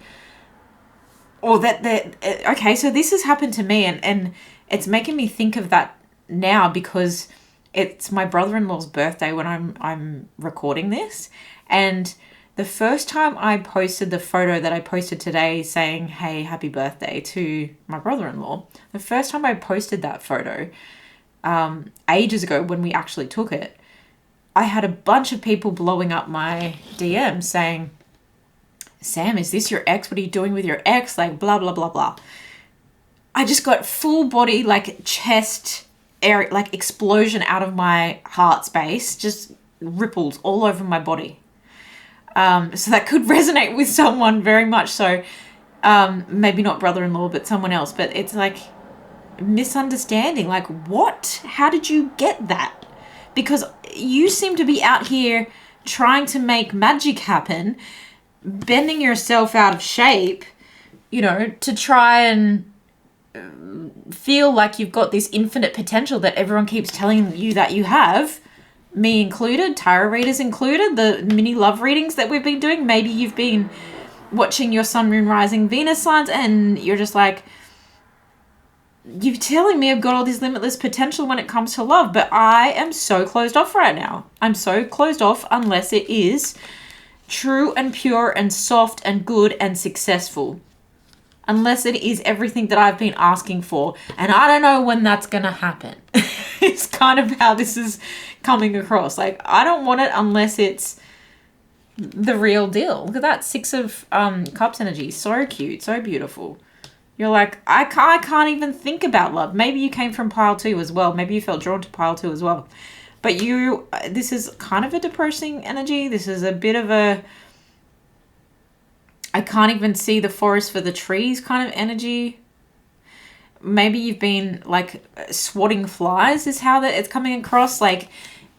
or okay, so this has happened to me and it's making me think of that now because it's my brother-in-law's birthday when I'm recording this. And the first time I posted the photo that I posted today saying, hey, happy birthday to my brother-in-law, the first time I posted that photo ages ago when we actually took it, I had a bunch of people blowing up my DM saying, Sam, is this your ex? What are you doing with your ex? Like, blah, blah, blah, blah. I just got full body, like, chest air, like, explosion out of my heart space, just ripples all over my body. So that could resonate with someone very much so. Maybe not brother-in-law, but someone else. But it's like misunderstanding. Like, what? How did you get that? Because you seem to be out here trying to make magic happen, bending yourself out of shape, to try and feel like you've got this infinite potential that everyone keeps telling you that you have, me included, tarot readers included, the mini love readings that we've been doing. Maybe you've been watching your sun, moon, rising, Venus signs and you're just like, you're telling me I've got all this limitless potential when it comes to love, but I am so closed off right now. I'm so closed off unless it is true and pure and soft and good and successful. Unless it is everything that I've been asking for. And I don't know when that's going to happen. It's kind of how this is coming across. Like, I don't want it unless it's the real deal. Look at that 6 of Cups energy. So cute. So beautiful. You're like, I can't even think about love. Maybe you came from pile 2 as well. Maybe you felt drawn to pile 2 as well. But this is kind of a depressing energy. This is a bit of a I can't even see the forest for the trees kind of energy. Maybe you've been like swatting flies is how that it's coming across. Like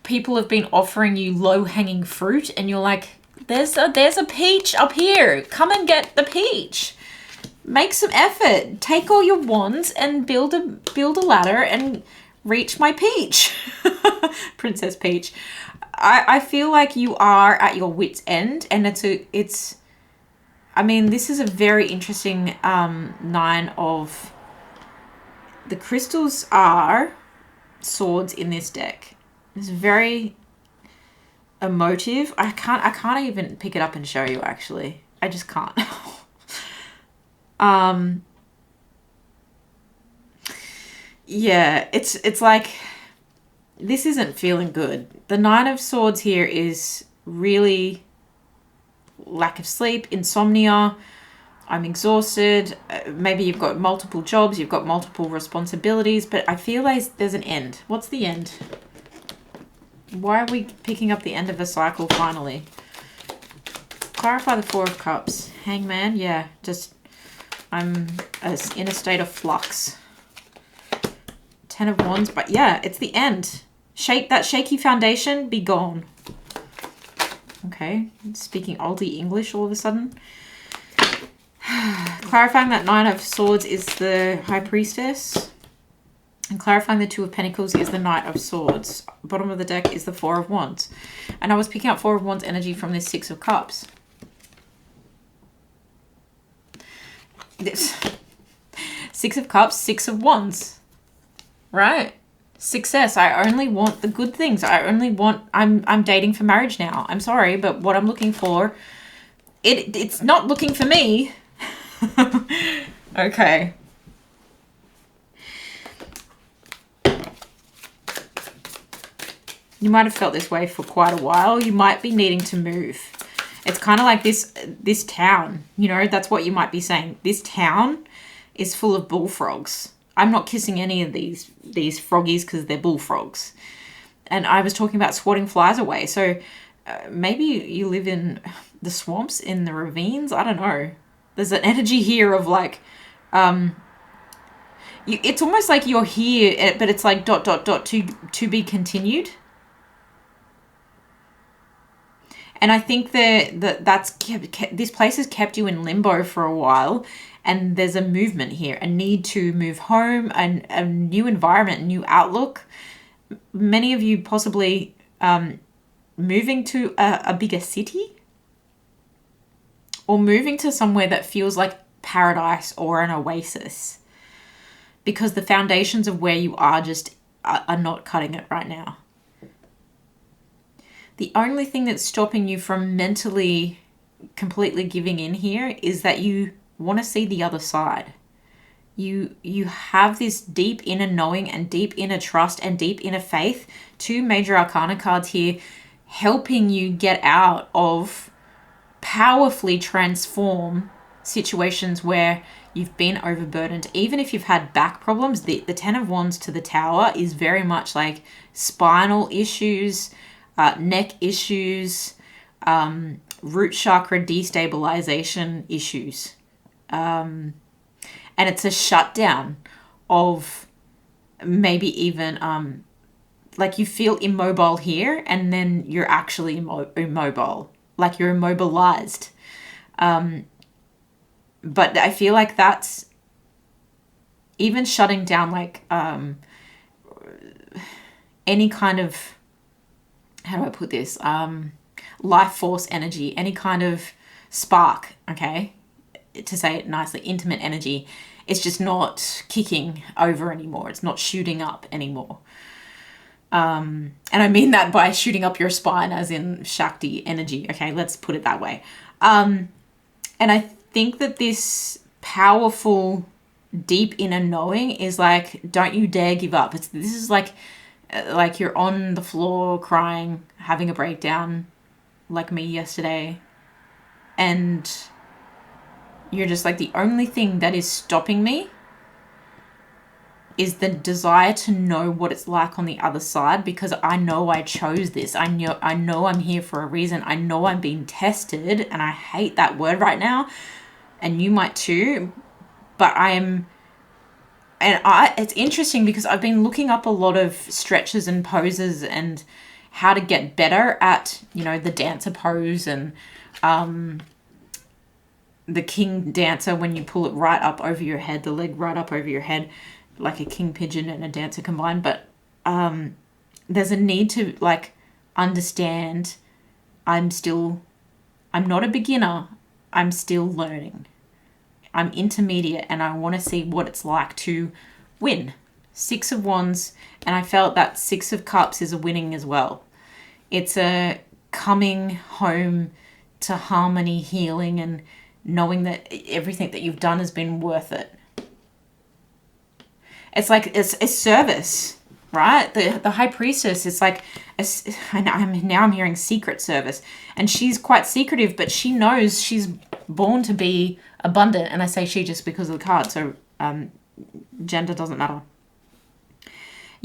people have been offering you low-hanging fruit and you're like, there's a peach up here. Come and get the peach. Make some effort. Take all your wands and build a ladder and reach my peach. Princess Peach. I feel like you are at your wit's end, and it's I mean, this is a very interesting 9 of the crystals are swords in this deck. It's very emotive. I can't even pick it up and show you, actually. I just can't. Yeah, it's like this isn't feeling good. The 9 of Swords here is really lack of sleep, insomnia. I'm exhausted. Maybe you've got multiple jobs, you've got multiple responsibilities, but I feel like there's an end. What's the end? Why are we picking up the end of a cycle finally? Clarify the 4 of Cups. Hangman, yeah, just I'm in a state of flux. 10 of Wands, but yeah, it's the end. Shake that shaky foundation, be gone. Okay, speaking oldie English all of a sudden. Clarifying that 9 of Swords is the High Priestess. And clarifying the 2 of Pentacles is the Knight of Swords. Bottom of the deck is the 4 of Wands. And I was picking up 4 of Wands energy from this 6 of Cups. This 6 of Cups, 6 of Wands. Right? Success. I only want the good things. I only want... I'm dating for marriage now. I'm sorry, but what I'm looking for... It's not looking for me. Okay. You might have felt this way for quite a while. You might be needing to move. It's kind of like this town. You know, that's what you might be saying. This town is full of bullfrogs. I'm not kissing any of these froggies because they're bullfrogs. And I was talking about swatting flies away. So maybe you live in the swamps, in the ravines. I don't know. There's an energy here of like, it's almost like you're here, but it's like ... to be continued. And I think that's this place has kept you in limbo for a while, and there's a movement here, a need to move home, and a new environment, new outlook. Many of you possibly moving to a bigger city, or moving to somewhere that feels like paradise or an oasis, because the foundations of where you are just are not cutting it right now. The only thing that's stopping you from mentally completely giving in here is that you want to see the other side. You have this deep inner knowing and deep inner trust and deep inner faith. 2 major arcana cards here helping you get out of powerfully transform situations where you've been overburdened. Even if you've had back problems, the 10 of Wands to the Tower is very much like spinal issues, neck issues, root chakra destabilization issues. And it's a shutdown of maybe even like you feel immobile here, and then you're actually immobile, like you're immobilized. But I feel like that's even shutting down like any kind of, how do I put this? Life force energy, any kind of spark, okay? To say it nicely, intimate energy. It's just not kicking over anymore. It's not shooting up anymore. And I mean that by shooting up your spine as in Shakti energy. Okay, let's put it that way. And I think that this powerful, deep inner knowing is like, don't you dare give up. This is like you're on the floor crying, having a breakdown like me yesterday. And you're just like, the only thing that is stopping me is the desire to know what it's like on the other side, because I know I chose this. I know I'm here for a reason. I know I'm being tested, and I hate that word right now, and you might too, but it's interesting because I've been looking up a lot of stretches and poses and how to get better at, the dancer pose and the king dancer, when you pull it right up over your head, the leg right up over your head, like a king pigeon and a dancer combined. But there's a need to understand I'm not a beginner. I'm still learning. I'm intermediate, and I want to see what it's like to win. 6 of Wands, and I felt that 6 of Cups is a winning as well. It's a coming home to harmony, healing, and knowing that everything that you've done has been worth it. It's like it's service, right? The High Priestess, it's like, I'm hearing secret service, and she's quite secretive, but she knows she's born to be abundant. And I say she just because of the card, so gender doesn't matter.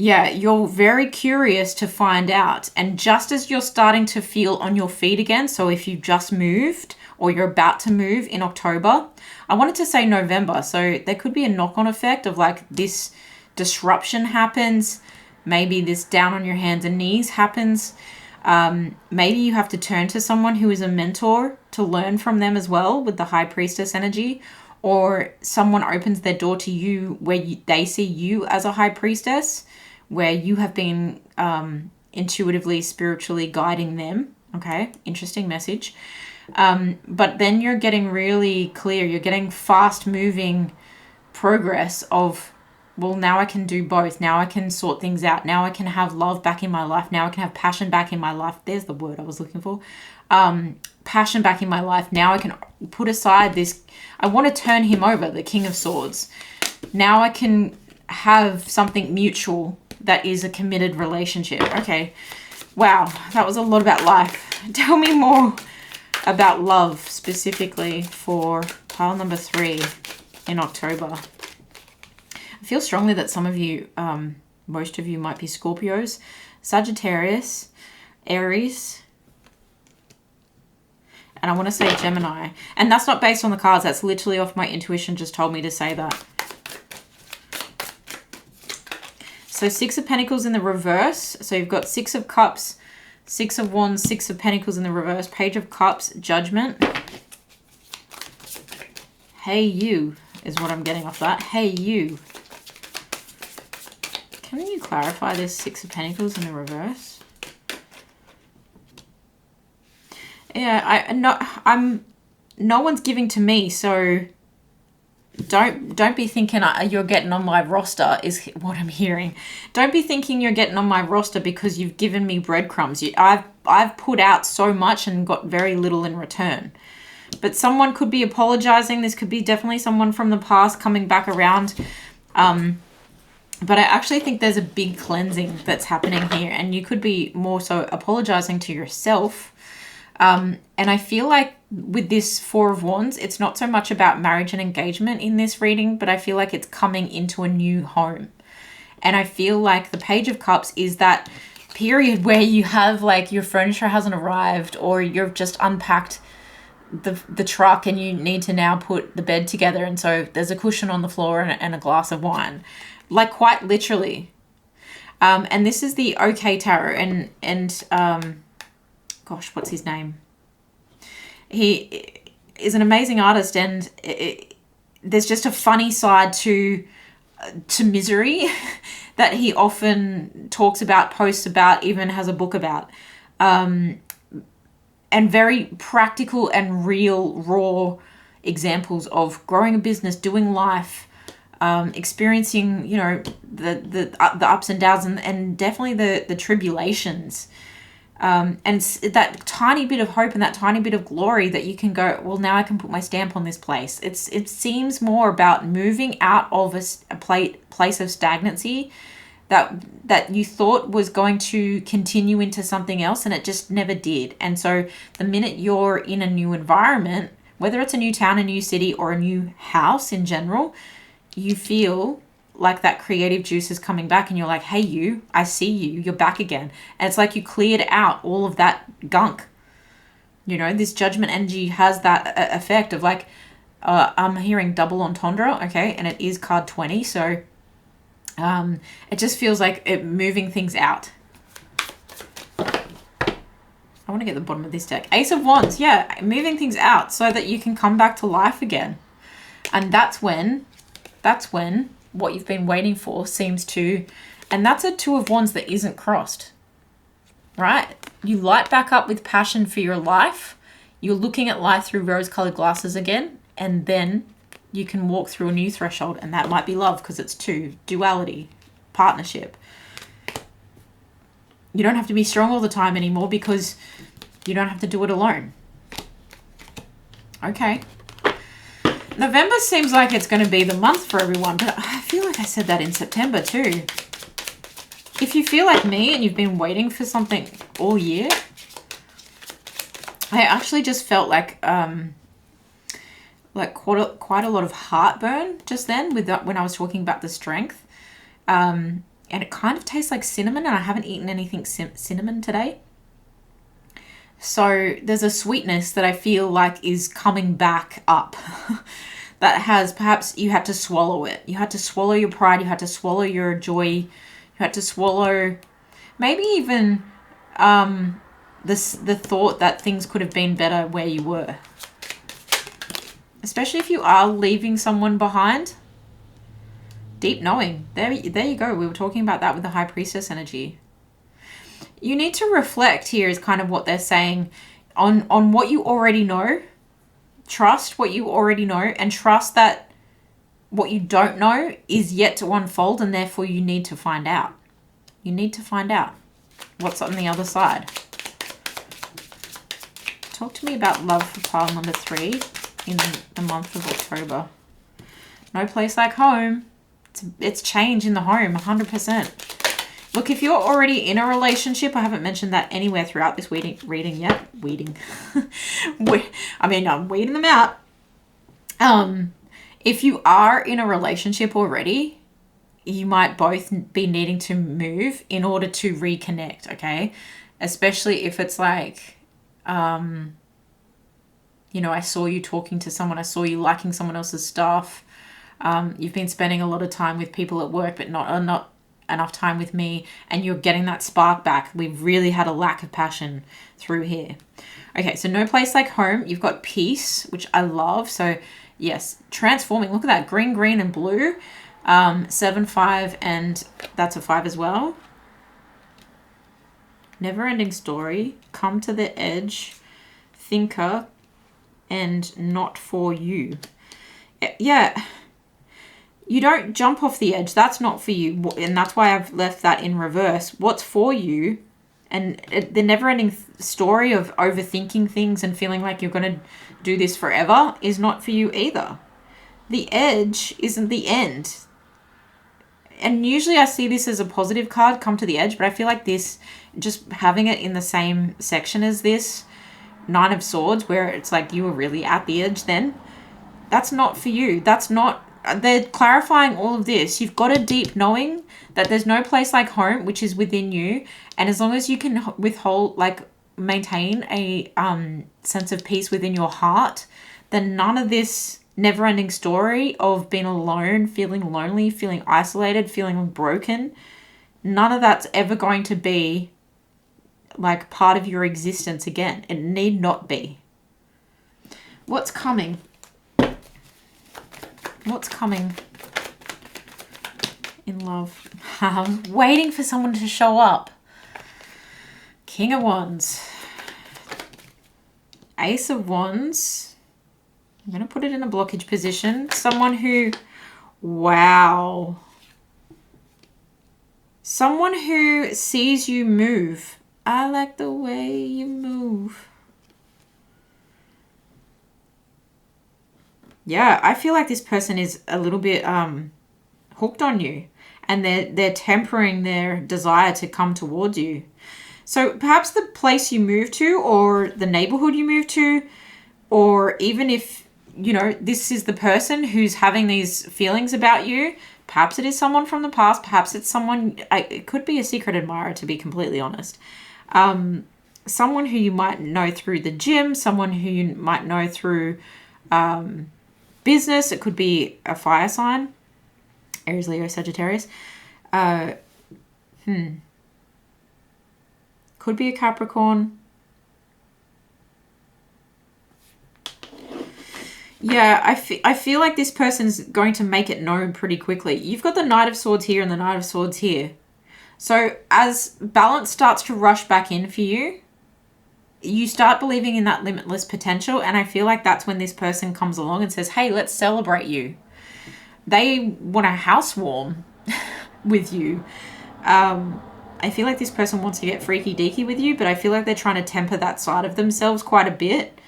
Yeah, you're very curious to find out, and just as you're starting to feel on your feet again, so if you just moved or you're about to move in October, I wanted to say November, so there could be a knock-on effect of this disruption happens, maybe this down on your hands and knees happens. Maybe you have to turn to someone who is a mentor to learn from them as well with the High Priestess energy, or someone opens their door to you where they see you as a High Priestess, where you have been intuitively, spiritually guiding them. Okay, interesting message. But then you're getting really clear. You're getting fast-moving progress of, well, now I can do both. Now I can sort things out. Now I can have love back in my life. Now I can have passion back in my life. There's the word I was looking for. Passion back in my life. Now I can put aside this. I want to turn him over, the King of Swords. Now I can have something mutual that is a committed relationship. Okay. Wow. That was a lot about life. Tell me more about love specifically for pile number 3 in October. I feel strongly that some of you, most of you might be Scorpios, Sagittarius, Aries, and I want to say Gemini. And that's not based on the cards. That's literally off my intuition just told me to say that. So 6 of Pentacles in the reverse. So you've got 6 of Cups, 6 of Wands, 6 of Pentacles in the reverse, Page of Cups, Judgment. Hey you is what I'm getting off that. Hey you. Can you clarify this 6 of Pentacles in the reverse? Yeah, no one's giving to me, so don't be thinking you're getting on my roster is what I'm hearing. Don't be thinking you're getting on my roster because you've given me breadcrumbs. I've put out so much and got very little in return. But someone could be apologizing. This could be definitely someone from the past coming back around. But I actually think there's a big cleansing that's happening here, and you could be more so apologizing to yourself. And I feel like with this 4 of Wands, it's not so much about marriage and engagement in this reading, but I feel like it's coming into a new home. And I feel like the Page of Cups is that period where you have your furniture hasn't arrived, or you've just unpacked the truck and you need to now put the bed together. And so there's a cushion on the floor and a glass of wine, quite literally. And this is the OK Tarot, and gosh, what's his name? He is an amazing artist, and there's just a funny side to misery that he often talks about, posts about, even has a book about. And very practical and real, raw examples of growing a business, doing life, experiencing, the ups and downs, and definitely the tribulations. And it's that tiny bit of hope and that tiny bit of glory that you can go, well, now I can put my stamp on this place. It seems more about moving out of a place of stagnancy that you thought was going to continue into something else, and it just never did. And so the minute you're in a new environment, whether it's a new town, a new city, or a new house in general, you feel like that creative juice is coming back and you're like, hey, I see you, you're back again. And it's like you cleared out all of that gunk. You know, this judgment energy has that effect of like, I'm hearing double entendre, okay, and it is card 20, so it just feels like it moving things out. I want to get the bottom of this deck. Ace of Wands, yeah, moving things out so that you can come back to life again. And that's when what you've been waiting for seems to, and that's a Two of Wands that isn't crossed, right? You light back up with passion for your life. You're looking at life through rose-colored glasses again, and then you can walk through a new threshold, and that might be love because it's two, duality, partnership. You don't have to be strong all the time anymore because you don't have to do it alone. Okay. November seems like it's going to be the month for everyone, but I feel like I said that in September too. If you feel like me and you've been waiting for something all year, I actually just felt like quite a lot of heartburn just then with that when I was talking about the strength. And it kind of tastes like cinnamon, and I haven't eaten anything cinnamon today. So there's a sweetness that I feel like is coming back up. That has, perhaps you had to swallow it. You had to swallow your pride. You had to swallow your joy. You had to swallow maybe even the thought that things could have been better where you were. Especially if you are leaving someone behind. Deep knowing. There you go. We were talking about that with the High Priestess energy. You need to reflect here is kind of what they're saying on what you already know. Trust what you already know, and trust that what you don't know is yet to unfold, and therefore you need to find out. You need to find out what's on the other side. Talk to me about love for pile number 3 in the month of October. No place like home. It's change in the home, 100%. Look, if you're already in a relationship, I haven't mentioned that anywhere throughout this reading yet. Weeding. I'm weeding them out. If you are in a relationship already, you might both be needing to move in order to reconnect, okay? Especially if it's like, I saw you talking to someone, I saw you liking someone else's stuff. You've been spending a lot of time with people at work, but not enough time with me, and you're getting that spark back. We've really had a lack of passion through here. Okay, so no place like home. You've got peace, which I love. So yes, transforming. Look at that, green, and blue. 7, 5, and that's a 5 as well. Never-ending story. Come to the edge. Thinker. And not for you. Yeah. You don't jump off the edge. That's not for you. And that's why I've left that in reverse. What's for you, and the never-ending story of overthinking things and feeling like you're going to do this forever is not for you either. The edge isn't the end. And usually I see this as a positive card, come to the edge, but I feel like this, just having it in the same section as this, 9 of Swords, where it's like you were really at the edge then, that's not for you. That's not... They're clarifying all of this. You've got a deep knowing that there's no place like home, which is within you. And as long as you can maintain a sense of peace within your heart, then none of this never-ending story of being alone, feeling lonely, feeling isolated, feeling broken, none of that's ever going to be like part of your existence again. It need not be. What's coming? What's coming in love? I'm waiting for someone to show up. King of Wands. Ace of Wands. I'm going to put it in a blockage position. Someone who... Wow. Someone who sees you move. I like the way you move. Yeah, I feel like this person is a little bit hooked on you, and they're tempering their desire to come towards you. So perhaps the place you move to, or the neighborhood you move to, or even if, this is the person who's having these feelings about you, Perhaps it is someone from the past. Perhaps it's someone, it could be a secret admirer, to be completely honest. Someone who you might know through the gym, someone who you might know through business. It could be a fire sign, Aries, Leo, Sagittarius. Could be a Capricorn. Yeah, I feel like this person's going to make it known pretty quickly. You've got the Knight of Swords here and the Knight of Swords here. So as balance starts to rush back in for you, you start believing in that limitless potential. And I feel like that's when this person comes along and says, hey, let's celebrate you. They want to house warm with you. I feel like this person wants to get freaky deaky with you, but I feel like they're trying to temper that side of themselves quite a bit.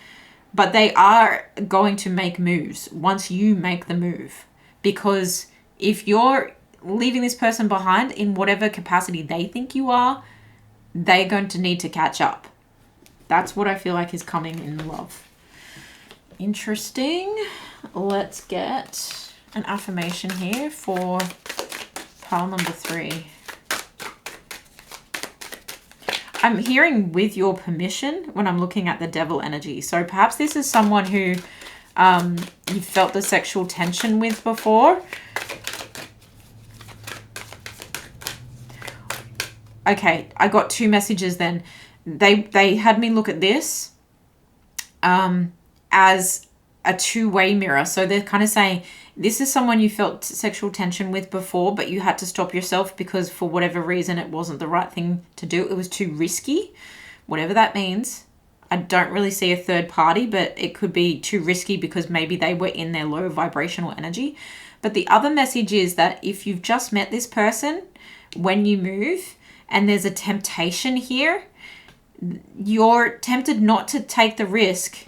But they are going to make moves once you make the move. Because if you're leaving this person behind in whatever capacity they think you are, they're going to need to catch up. That's what I feel like is coming in love. Interesting. Let's get an affirmation here for pile number 3. I'm hearing with your permission when I'm looking at the devil energy. So perhaps this is someone who you felt the sexual tension with before. Okay, I got 2 messages then. They had me look at this as a two-way mirror. So they're kind of saying, this is someone you felt sexual tension with before, but you had to stop yourself because for whatever reason it wasn't the right thing to do. It was too risky, whatever that means. I don't really see a third party, but it could be too risky because maybe they were in their low vibrational energy. But the other message is that if you've just met this person, when you move and there's a temptation here, you're tempted not to take the risk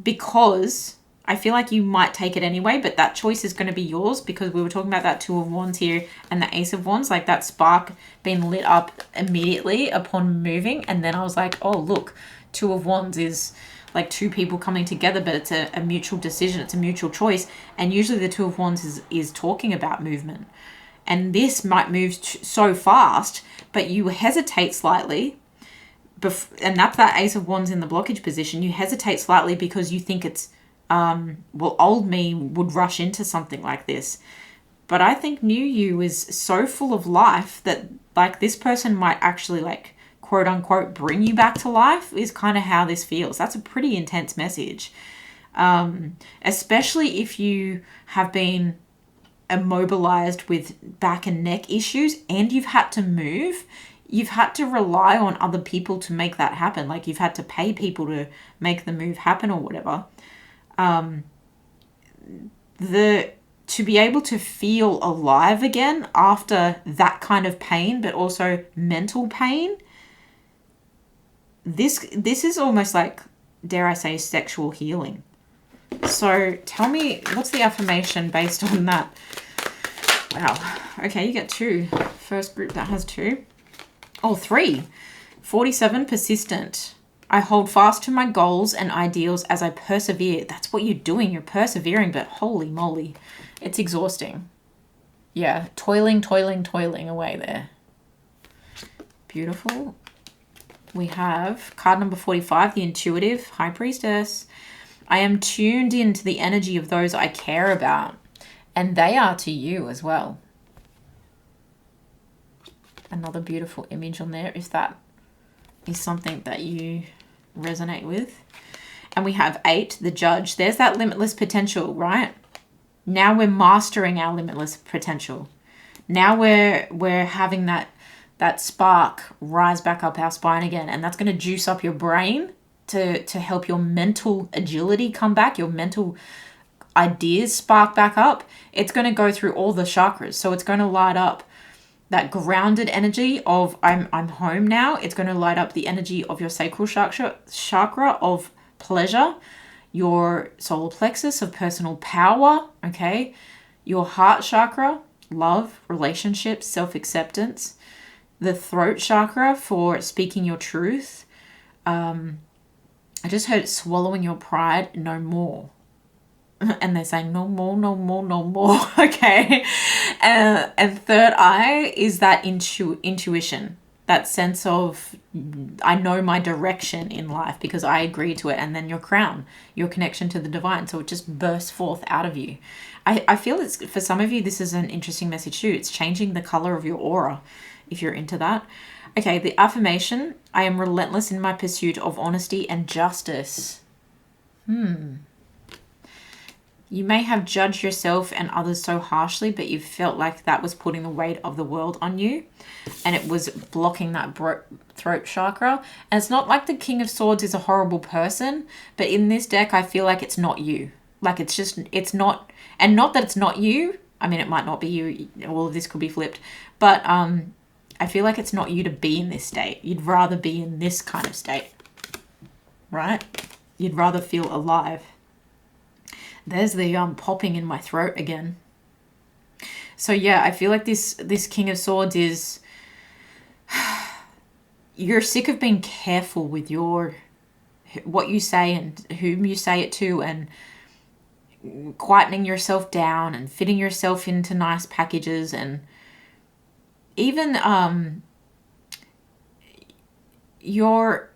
because I feel like you might take it anyway, but that choice is going to be yours because we were talking about that 2 of Wands here and the Ace of Wands, like that spark being lit up immediately upon moving. And then I was like, oh, look, 2 of Wands is like 2 people coming together, but it's a mutual decision. It's a mutual choice. And usually the 2 of Wands is talking about movement. And this might move so fast, but you hesitate slightly. And that's that Ace of Wands in the blockage position. You hesitate slightly because you think it's, well, old me would rush into something like this. But I think new you is so full of life that like this person might actually like quote unquote bring you back to life is kind of how this feels. That's a pretty intense message. Especially if you have been immobilized with back and neck issues and you've had to move. You've had to rely on other people to make that happen. Like you've had to pay people to make the move happen or whatever. To be able to feel alive again after that kind of pain, but also mental pain, this is almost like, dare I say, sexual healing. So tell me, what's the affirmation based on that? Wow. Okay, you get 2. First group that has 2. Oh, 3. 47, persistent. I hold fast to my goals and ideals as I persevere. That's what you're doing. You're persevering, but holy moly, it's exhausting. Yeah, toiling away there. Beautiful. We have card number 45, the intuitive, High Priestess. I am tuned into the energy of those I care about, and they are to you as well. Another beautiful image on there if that is something that you resonate with. And we have 8, the Judge. There's that limitless potential, right? Now we're mastering our limitless potential. Now we're having that spark rise back up our spine again, and that's going to juice up your brain to help your mental agility come back, your mental ideas spark back up. It's going to go through all the chakras. So it's going to light up that grounded energy of I'm home now. It's going to light up the energy of your sacral chakra of pleasure, your solar plexus of personal power, okay? Your heart chakra, love, relationships, self-acceptance. The throat chakra for speaking your truth. I just heard swallowing your pride no more. And they're saying no more, no more, no more. Okay. And third eye is that intuition, that sense of, I know my direction in life because I agree to it. And then your crown, your connection to the divine. So it just bursts forth out of you. I feel it's, for some of you, this is an interesting message too. It's changing the color of your aura if you're into that. Okay, the affirmation, I am relentless in my pursuit of honesty and justice. You may have judged yourself and others so harshly, but you felt like that was putting the weight of the world on you, and it was blocking that throat chakra. And it's not like the King of Swords is a horrible person, but in this deck, I feel like it's not you. Like it's not, and not that it's not you. I mean, it might not be you. All of this could be flipped, but I feel like it's not you to be in this state. You'd rather be in this kind of state, right? You'd rather feel alive. There's the popping in my throat again. So yeah, I feel like this King of Swords is, you're sick of being careful with what you say and whom you say it to, and quietening yourself down and fitting yourself into nice packages, and even your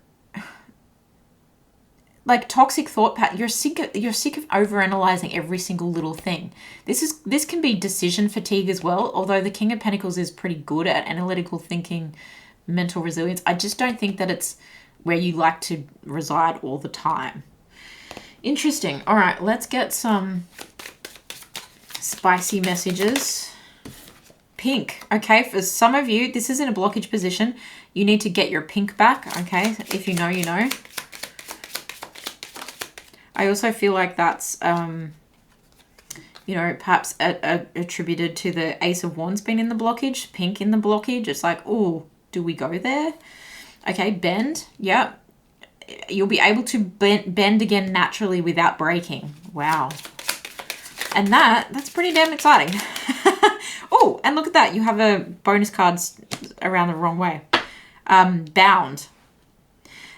like toxic thought pattern. You're sick of overanalyzing every single little thing. This can be decision fatigue as well, although the King of Pentacles is pretty good at analytical thinking, mental resilience. I just don't think that it's where you like to reside all the time. Interesting. All right, let's get some spicy messages. Pink. Okay, for some of you, this is in a blockage position. You need to get your pink back. Okay, if you know, you know. I also feel like that's, you know, perhaps attributed to the Ace of Wands being in the blockage, pink in the blockage. It's like, oh, do we go there? Okay, bend. Yeah. You'll be able to bend again naturally without breaking. Wow. And that's pretty damn exciting. Oh, and look at that. You have a bonus cards around the wrong way. Bound.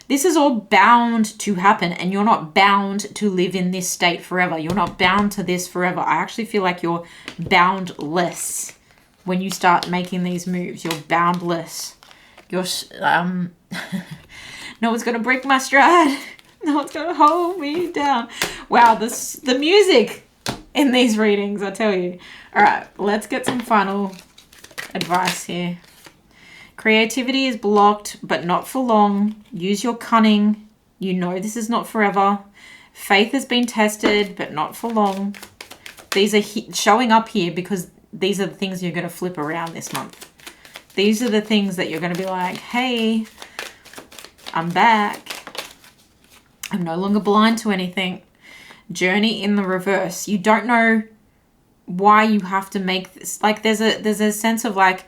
This is all bound to happen, and you're not bound to live in this state forever. You're not bound to this forever. I actually feel like you're boundless when you start making these moves. You're boundless. You're, no one's going to break my stride. No one's going to hold me down. Wow, the music in these readings, I tell you. All right, let's get some final advice here. Creativity is blocked, but not for long. Use your cunning. You know this is not forever. Faith has been tested, but not for long. These are showing up here because these are the things you're going to flip around this month. These are the things that you're going to be like, hey, I'm back. I'm no longer blind to anything. Journey in the reverse. You don't know why you have to make this. Like there's a sense of like,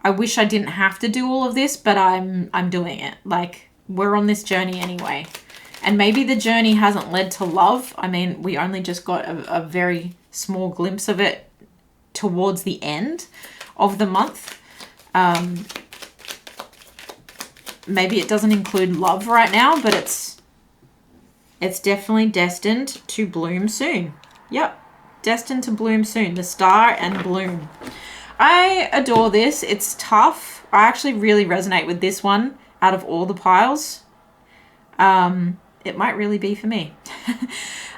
I wish I didn't have to do all of this, but I'm doing it. Like, we're on this journey anyway. And maybe the journey hasn't led to love. I mean, we only just got a very small glimpse of it towards the end of the month. Maybe it doesn't include love right now, but it's definitely destined to bloom soon. Yep, destined to bloom soon. The star and bloom. I adore this. It's tough. I actually really resonate with this one out of all the piles. It might really be for me.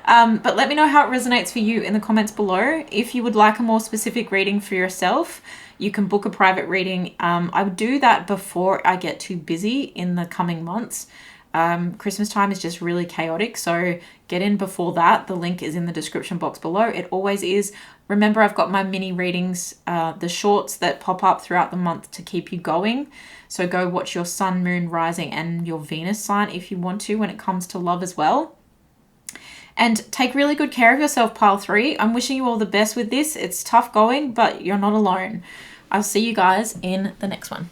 But let me know how it resonates for you in the comments below. If you would like a more specific reading for yourself, you can book a private reading. I would do that before I get too busy in the coming months. Christmas time is just really chaotic, so get in before that. The link is in the description box below. It always is. Remember, I've got my mini readings, the shorts that pop up throughout the month to keep you going. So go watch your sun, moon, rising, and your Venus sign if you want to when it comes to love as well. And take really good care of yourself, pile 3. I'm wishing you all the best with this. It's tough going, but you're not alone. I'll see you guys in the next one.